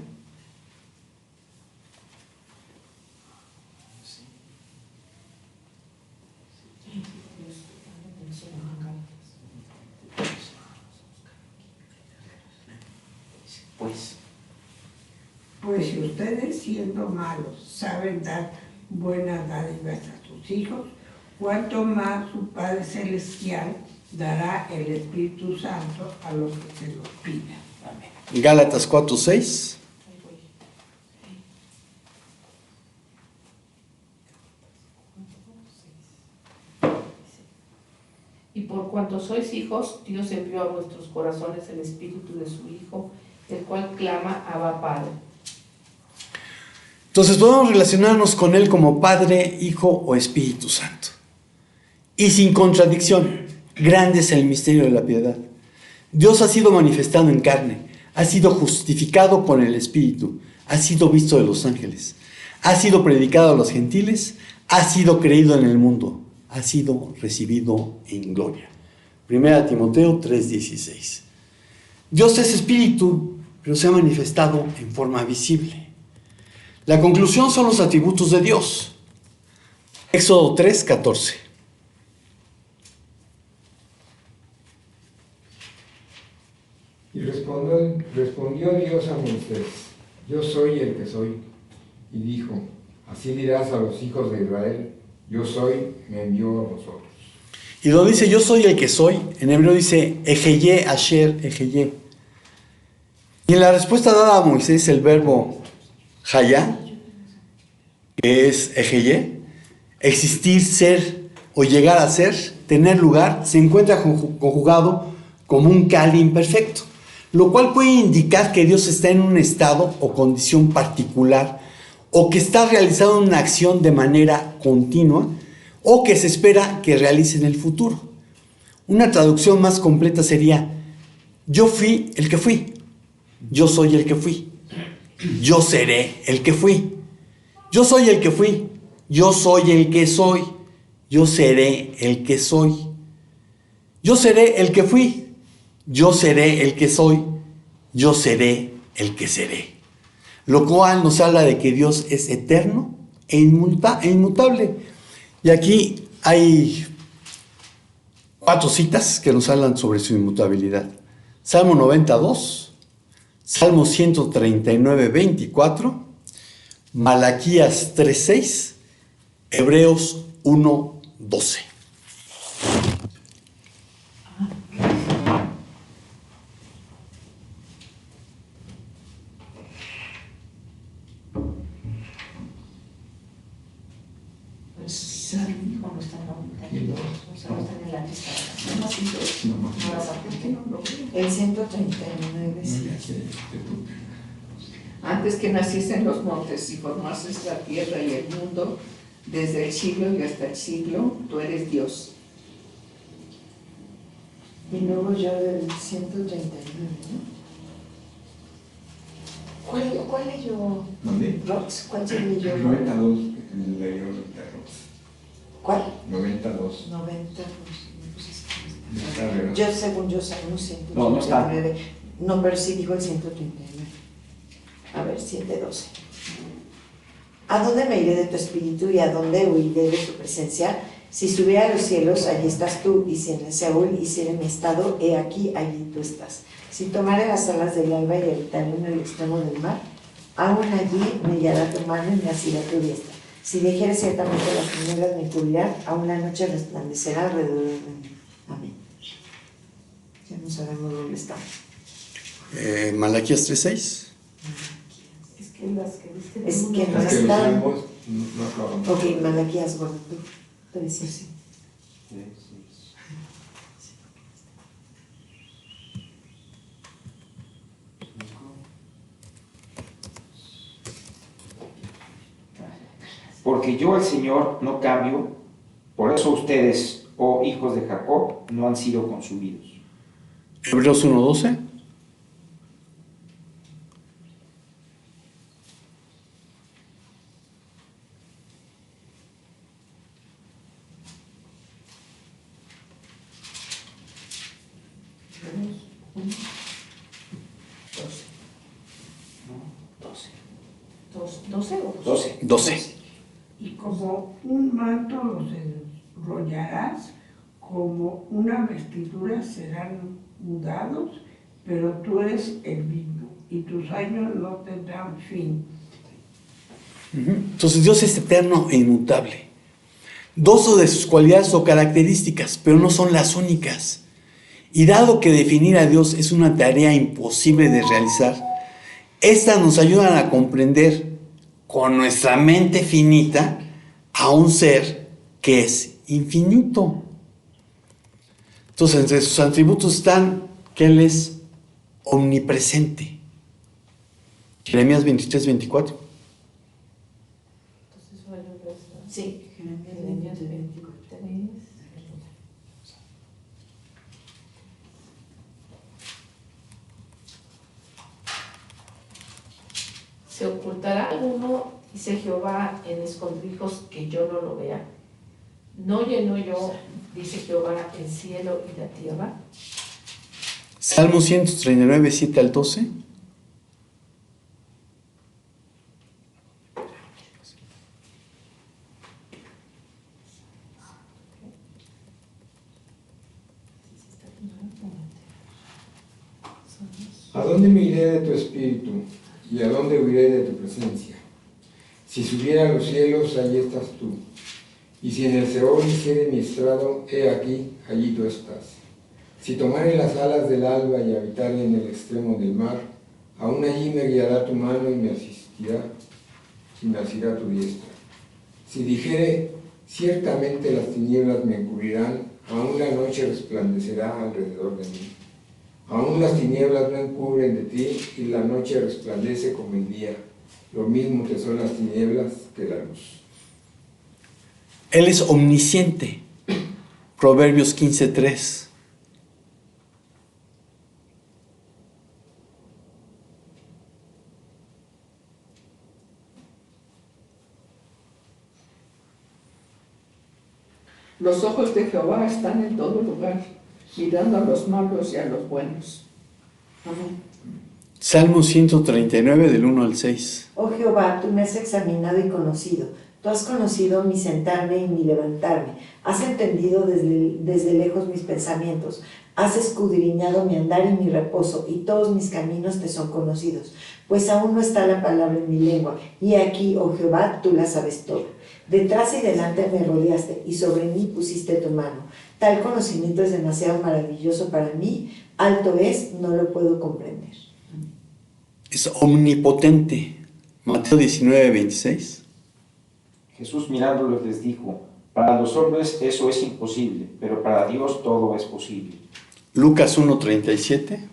Pues si ustedes siendo malos saben dar buenas dádivas a sus hijos, cuánto más su Padre Celestial dará el Espíritu Santo a los que se lo pidan. Amén. Gálatas 4:6. Y por cuanto sois hijos, Dios envió a vuestros corazones el Espíritu de su Hijo, el cual clama, Abba, Padre. Entonces podemos relacionarnos con Él como Padre, Hijo o Espíritu Santo. Y sin contradicción, grande es el misterio de la piedad. Dios ha sido manifestado en carne, ha sido justificado con el Espíritu, ha sido visto de los ángeles, ha sido predicado a los gentiles, ha sido creído en el mundo, ha sido recibido en gloria. 1 Timoteo 3:16. Dios es Espíritu, pero se ha manifestado en forma visible. La conclusión son los atributos de Dios. Éxodo 3:14. Y respondió Dios a Moisés: yo soy el que soy. Y dijo: así dirás a los hijos de Israel: yo soy, me envió a vosotros. Y donde dice yo soy el que soy, en hebreo dice Ejeye Asher Ejeye. Y en la respuesta dada a Moisés el verbo Hayá, que es Ejeye, existir, ser o llegar a ser, tener lugar, se encuentra conjugado como un Kali imperfecto, lo cual puede indicar que Dios está en un estado o condición particular, o que está realizando una acción de manera continua, o que se espera que realice en el futuro. Una traducción más completa sería: yo fui el que fui, yo soy el que fui, yo seré el que fui, yo soy el que fui, yo soy el que soy, yo seré el que soy, yo seré el que fui, yo seré el que soy, yo seré el que seré. Lo cual nos habla de que Dios es eterno e inmutable. Y aquí hay 4 citas que nos hablan sobre su inmutabilidad. Salmo 92, Salmo 139, 24, Malaquías 3:6, Hebreos 1, 12. El 139, sí. Antes que naciesen los montes y formases la tierra y el mundo, desde el siglo y hasta el siglo, tú eres Dios. Y luego ya del 139, ¿no? ¿Cuál leyó ¿Dónde? Rox? ¿Cuál se leyó? 92, el leyó de Rox. ¿Cuál? 92. 90. Está arriba. Yo, según yo, Salmo 139. No, no está. No, pero sí dijo el 139. A ver, 7:12. ¿A dónde me iré de tu espíritu y a dónde huiré de tu presencia? Si subiera a los cielos, allí estás tú, y si en el Seúl hiciera mi estado, he aquí, allí tú estás. Si tomare las alas del alba y habitaré en el extremo del mar, aún allí me guiará tu mano y me asirá tu diestra. Si dijere ciertamente las tinieblas me cubrirán, aún la noche resplandecerá alrededor de mí. Amén. Ya no sabemos dónde está. Malaquías 3:6. Es que las que viste Es no- que no Es que los está. salmos no acabamos. Ok, Malaquías, bueno, tú decías sí. Porque yo, el Señor, no cambio, por eso ustedes, oh hijos de Jacob, no han sido consumidos. Hebreos 1:12. No, 12. 12 o 12. 12. Y como un manto los enrollarás, como una vestidura serán mudados, pero tú eres el mismo, y tus años no tendrán fin. Entonces Dios es eterno e inmutable. 2 de sus cualidades o características, pero no son las únicas. Y dado que definir a Dios es una tarea imposible de realizar, estas nos ayudan a comprender con nuestra mente finita a un ser que es infinito. Entonces, entre sus atributos están que Él es omnipresente. Jeremías 23, 24. Entonces, bueno, pues, Sí, Jeremías 23. ¿Se ocultará alguno, dice Jehová, en escondrijos que yo no lo vea? ¿No llenó yo, dice Jehová, el cielo y la tierra? Salmo 139, 7 al 12. ¿A dónde me iré de tu espíritu? ¿Y a dónde huiré de tu presencia? Si subiera a los cielos, allí estás tú. Y si en el Seol hiciere mi estrado, he aquí, allí tú estás. Si tomare las alas del alba y habitare en el extremo del mar, aún allí me guiará tu mano y me asistirá tu diestra. Si dijere, ciertamente las tinieblas me encubrirán, aún la noche resplandecerá alrededor de mí. Aún las tinieblas no encubren de ti, y la noche resplandece como el día. Lo mismo te son las tinieblas que la luz. Él es omnisciente. Proverbios 15, 3. Los ojos de Jehová están en todo lugar, mirando a los malos y a los buenos. Amén. Salmo 139, del 1 al 6. Oh Jehová, tú me has examinado y conocido. Tú has conocido mi sentarme y mi levantarme. Has entendido desde lejos mis pensamientos. Has escudriñado mi andar y mi reposo, y todos mis caminos te son conocidos. Pues aún no está la palabra en mi lengua, y aquí, oh Jehová, tú la sabes toda. Detrás y delante me rodeaste, y sobre mí pusiste tu mano. Tal conocimiento es demasiado maravilloso para mí, alto es, no lo puedo comprender. Es omnipotente. Mateo 19, 26. Jesús mirándolos les dijo, para los hombres eso es imposible, pero para Dios todo es posible. Lucas 1, 37.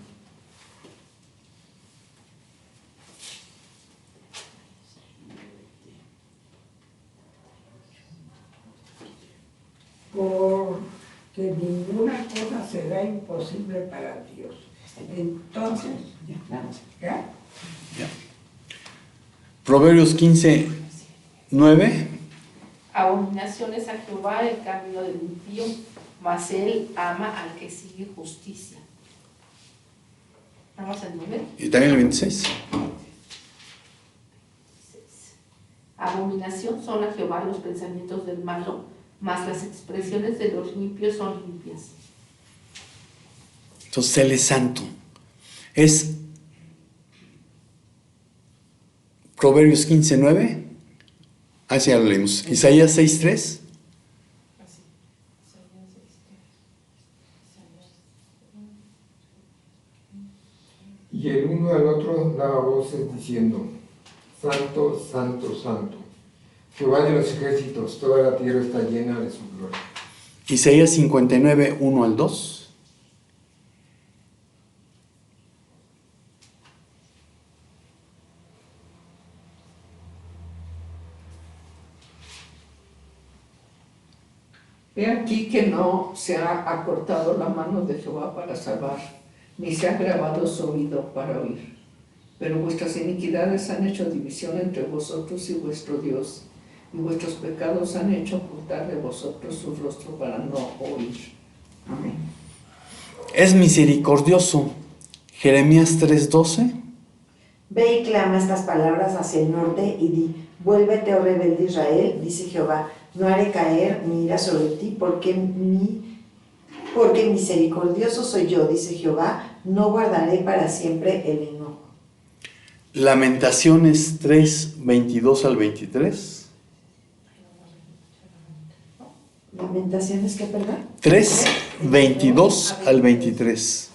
Porque ninguna cosa será imposible para Dios. Entonces, ¿ya? Proverbios 15, 9. Abominación es a Jehová el camino del impío, mas él ama al que sigue justicia. Vamos al 9. Y también el 26. Abominación son a Jehová los pensamientos del malo, mas las expresiones de los limpios son limpias. Entonces Él es santo. Es Proverbios 15, 9. Así ya lo leímos. Isaías 6, 3. Y el uno al otro daba voces diciendo, Santo, Santo, Santo, Jehová de los ejércitos, toda la tierra está llena de su gloria. Isaías 59, 1 al 2. He aquí que no se ha acortado la mano de Jehová para salvar, ni se ha grabado su oído para oír. Pero vuestras iniquidades han hecho división entre vosotros y vuestro Dios, y vuestros pecados han hecho ocultar de vosotros su rostro para no oír. Amén. Es misericordioso. Jeremías 3, 12. Ve y clama estas palabras hacia el norte y di, vuélvete, oh rebelde Israel, dice Jehová, no haré caer mi ira sobre ti, porque misericordioso soy yo, dice Jehová, no guardaré para siempre el enojo. Lamentaciones 3, 22 al 23. ¿Lamentaciones qué, perdón? 3, 22 al 23.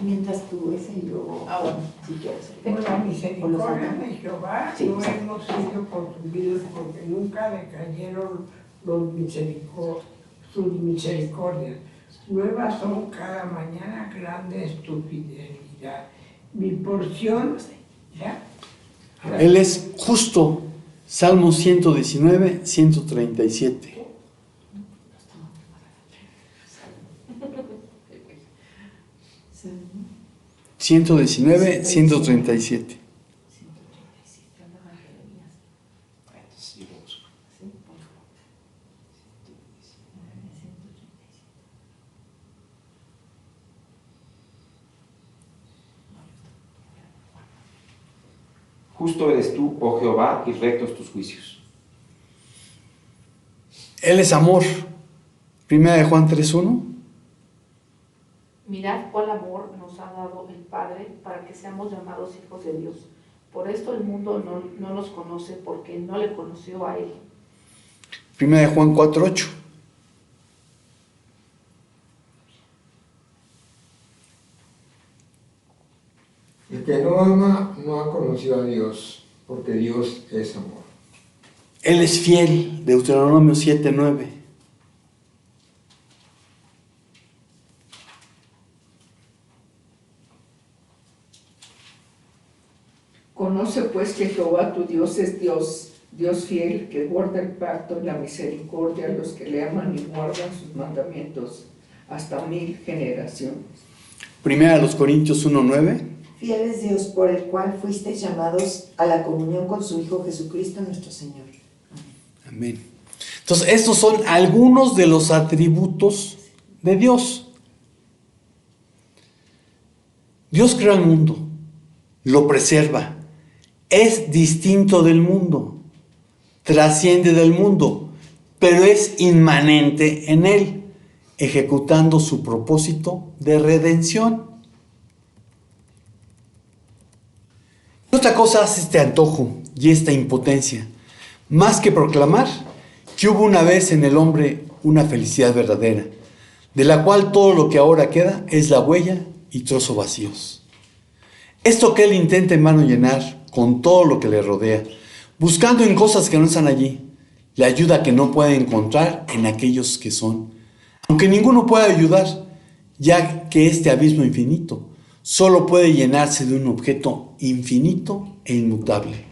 Mientras tú ese y luego, bueno. si quieres. Por la misericordia de Jehová Sí, no exacto. hemos sido consumidos, porque nunca decayeron sus misericordias. Nuevas son cada mañana, grande es tu fidelidad. Mi porción, ¿ya? Él es justo. Salmo 119, 137. Ciento 137. Justo eres tú, oh Jehová, y rectos tus juicios. Él es amor. Primera de Juan 3:1. Mirad cuál amor nos ha dado el Padre para que seamos llamados hijos de Dios. Por esto el mundo no nos conoce, porque no le conoció a Él. Primera de Juan 4:8. El que no ama no ha conocido a Dios, porque Dios es amor. Él es fiel. Deuteronomio 7:9. Conoce pues que Jehová tu Dios es Dios, Dios fiel, que guarda el pacto y la misericordia a los que le aman y guardan sus mandamientos hasta 1000 generaciones. Primera de los Corintios 1:9. Fiel es Dios, por el cual fuisteis llamados a la comunión con su Hijo Jesucristo nuestro Señor. Amén. Entonces, estos son algunos de los atributos de Dios. Dios creó el mundo, lo preserva, es distinto del mundo, trasciende del mundo, pero es inmanente en él, ejecutando su propósito de redención. Otra cosa hace este antojo y esta impotencia, más que proclamar que hubo una vez en el hombre una felicidad verdadera, de la cual todo lo que ahora queda es la huella y trozo vacíos. Esto que él intenta en vano llenar con todo lo que le rodea, buscando en cosas que no están allí, le ayuda que no puede encontrar en aquellos que son, aunque ninguno pueda ayudar, ya que este abismo infinito solo puede llenarse de un objeto infinito e inmutable.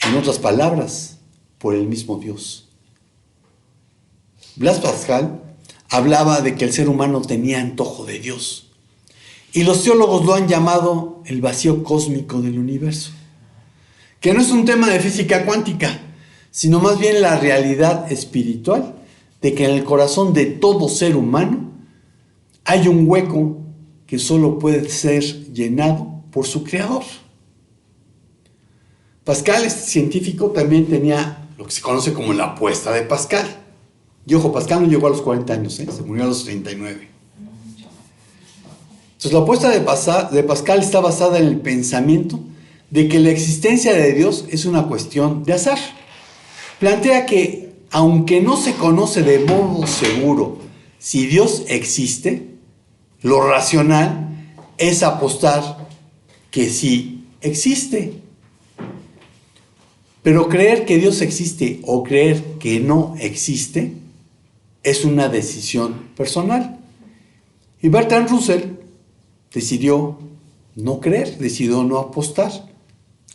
En otras palabras, por el mismo Dios. Blas Pascal hablaba de que el ser humano tenía antojo de Dios. Y los teólogos lo han llamado el vacío cósmico del universo. Que no es un tema de física cuántica, sino más bien la realidad espiritual de que en el corazón de todo ser humano hay un hueco que solo puede ser llenado por su creador. Pascal, este científico, también tenía lo que se conoce como la apuesta de Pascal. Y ojo, Pascal no llegó a los 40 años, se murió a los 39. Entonces la apuesta de Pascal está basada en el pensamiento de que la existencia de Dios es una cuestión de azar. Plantea que, aunque no se conoce de modo seguro si Dios existe, lo racional es apostar que sí existe. Pero creer que Dios existe o creer que no existe es una decisión personal. Y Bertrand Russell decidió no creer, decidió no apostar.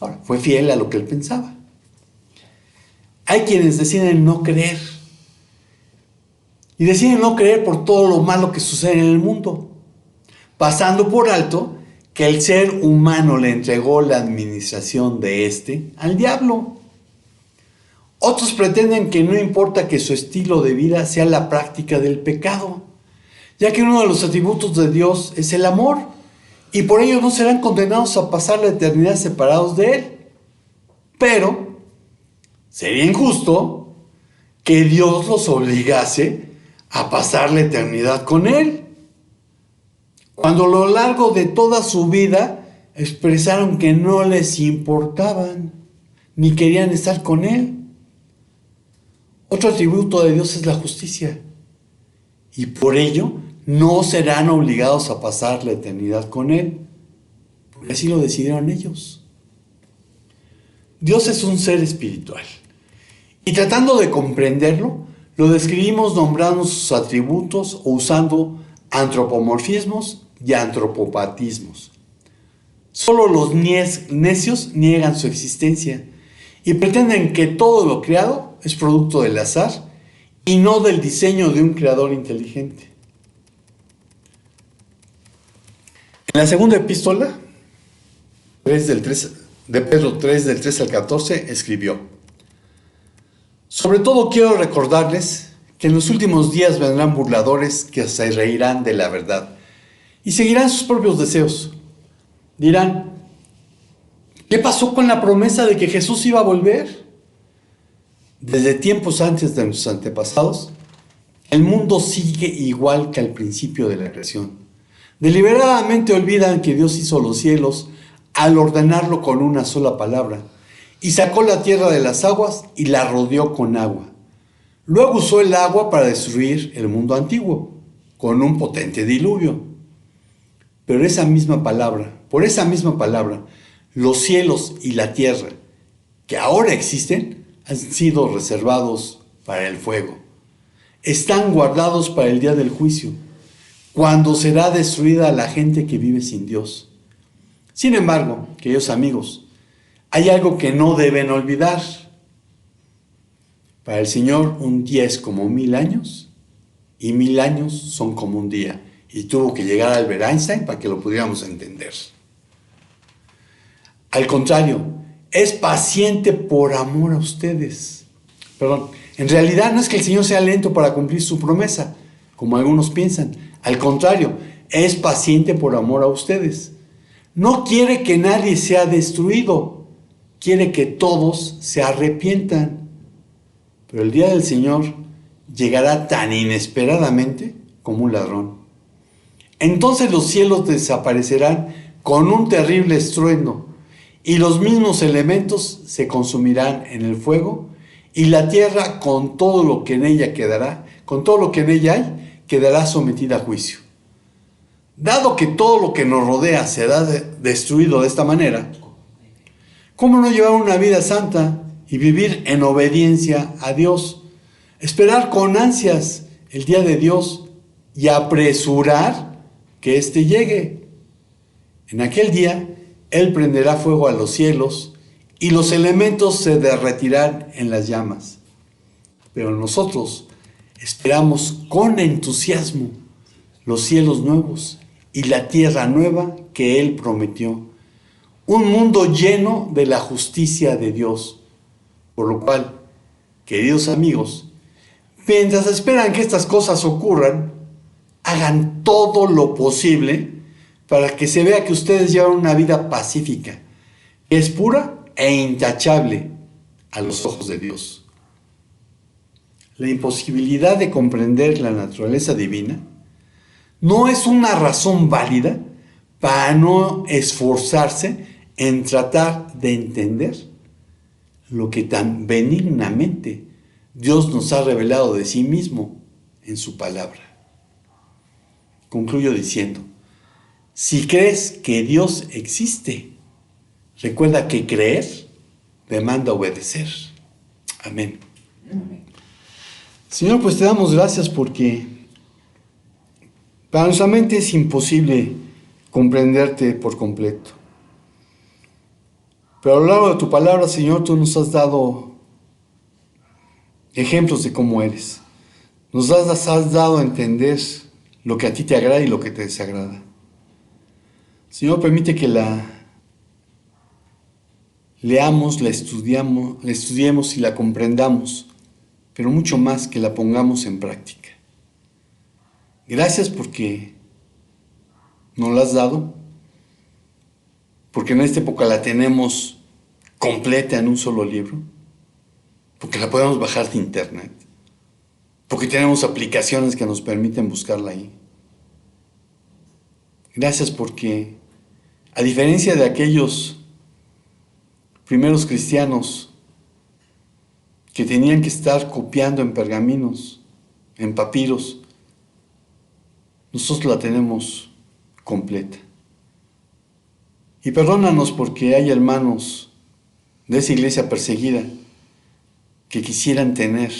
Ahora, fue fiel a lo que él pensaba. Hay quienes deciden no creer. Y deciden no creer por todo lo malo que sucede en el mundo, pasando por alto que el ser humano le entregó la administración de este al diablo. Otros pretenden que no importa que su estilo de vida sea la práctica del pecado, ya que uno de los atributos de Dios es el amor, y por ello no serán condenados a pasar la eternidad separados de Él. Pero sería injusto que Dios los obligase a pasar la eternidad con Él, cuando a lo largo de toda su vida expresaron que no les importaban, ni querían estar con Él. Otro atributo de Dios es la justicia, y por ello no serán obligados a pasar la eternidad con Él, porque así lo decidieron ellos. Dios es un ser espiritual, y tratando de comprenderlo, Lo describimos nombrando sus atributos o usando antropomorfismos y antropopatismos. Solo los necios niegan su existencia y pretenden que todo lo creado es producto del azar y no del diseño de un creador inteligente. En la segunda epístola, de Pedro 3, del 3 al 14, escribió: sobre todo quiero recordarles que en los últimos días vendrán burladores que se reirán de la verdad y seguirán sus propios deseos. Dirán: ¿qué pasó con la promesa de que Jesús iba a volver? Desde tiempos antes de nuestros antepasados, el mundo sigue igual que al principio de la creación. Deliberadamente olvidan que Dios hizo los cielos al ordenarlo con una sola palabra, y sacó la tierra de las aguas y la rodeó con agua. Luego usó el agua para destruir el mundo antiguo, con un potente diluvio. Pero por esa misma palabra, los cielos y la tierra, que ahora existen, han sido reservados para el fuego. Están guardados para el día del juicio, cuando será destruida la gente que vive sin Dios. Sin embargo, queridos amigos, hay algo que no deben olvidar. Para el Señor, un día es como 1000 años, y 1000 años son como un día. Y tuvo que llegar Albert Einstein para que lo pudiéramos entender. Al contrario, es paciente por amor a ustedes. En realidad no es que el Señor sea lento para cumplir su promesa, como algunos piensan. Al contrario, es paciente por amor a ustedes. No quiere que nadie sea destruido, quiere que todos se arrepientan. Pero el día del Señor llegará tan inesperadamente como un ladrón. Entonces los cielos desaparecerán con un terrible estruendo, y los mismos elementos se consumirán en el fuego, y la tierra con todo lo que en ella hay, quedará sometida a juicio. Dado que todo lo que nos rodea será destruido de esta manera, ¿cómo no llevar una vida santa y vivir en obediencia a Dios? Esperar con ansias el día de Dios y apresurar que éste llegue. En aquel día, Él prenderá fuego a los cielos y los elementos se derretirán en las llamas. Pero nosotros esperamos con entusiasmo los cielos nuevos y la tierra nueva que Él prometió. Un mundo lleno de la justicia de Dios. Por lo cual, queridos amigos, mientras esperan que estas cosas ocurran, hagan todo lo posible para que se vea que ustedes llevan una vida pacífica, que es pura e intachable a los ojos de Dios. La imposibilidad de comprender la naturaleza divina no es una razón válida para no esforzarse en tratar de entender lo que tan benignamente Dios nos ha revelado de sí mismo en su palabra. Concluyo diciendo: si crees que Dios existe, recuerda que creer demanda obedecer. Amén. Señor, pues te damos gracias porque para nuestra mente es imposible comprenderte por completo. Pero a lo largo de tu palabra, Señor, tú nos has dado ejemplos de cómo eres. Nos has dado a entender lo que a ti te agrada y lo que te desagrada. Señor, permite que la leamos, la estudiemos y la comprendamos, pero mucho más que la pongamos en práctica. Gracias porque nos la has dado, porque en esta época la tenemos completa en un solo libro, porque la podemos bajar de internet, porque tenemos aplicaciones que nos permiten buscarla ahí. Gracias porque, a diferencia de aquellos primeros cristianos que tenían que estar copiando en pergaminos, en papiros, nosotros la tenemos completa. Y perdónanos porque hay hermanos de esa iglesia perseguida que quisieran tener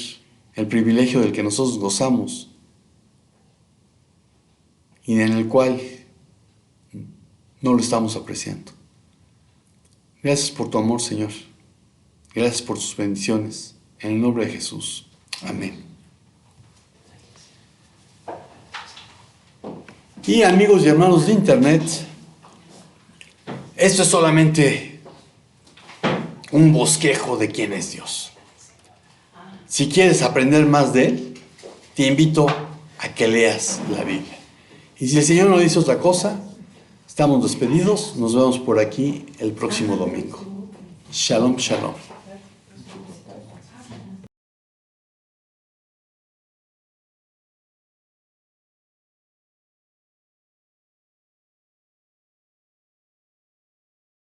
el privilegio del que nosotros gozamos y en el cual no lo estamos apreciando. Gracias por tu amor, Señor. Gracias por tus bendiciones. En el nombre de Jesús. Amén. Y amigos y hermanos de Internet, esto es solamente un bosquejo de quién es Dios. Si quieres aprender más de Él, te invito a que leas la Biblia. Y si el Señor no dice otra cosa, estamos despedidos. Nos vemos por aquí el próximo domingo. Shalom, shalom.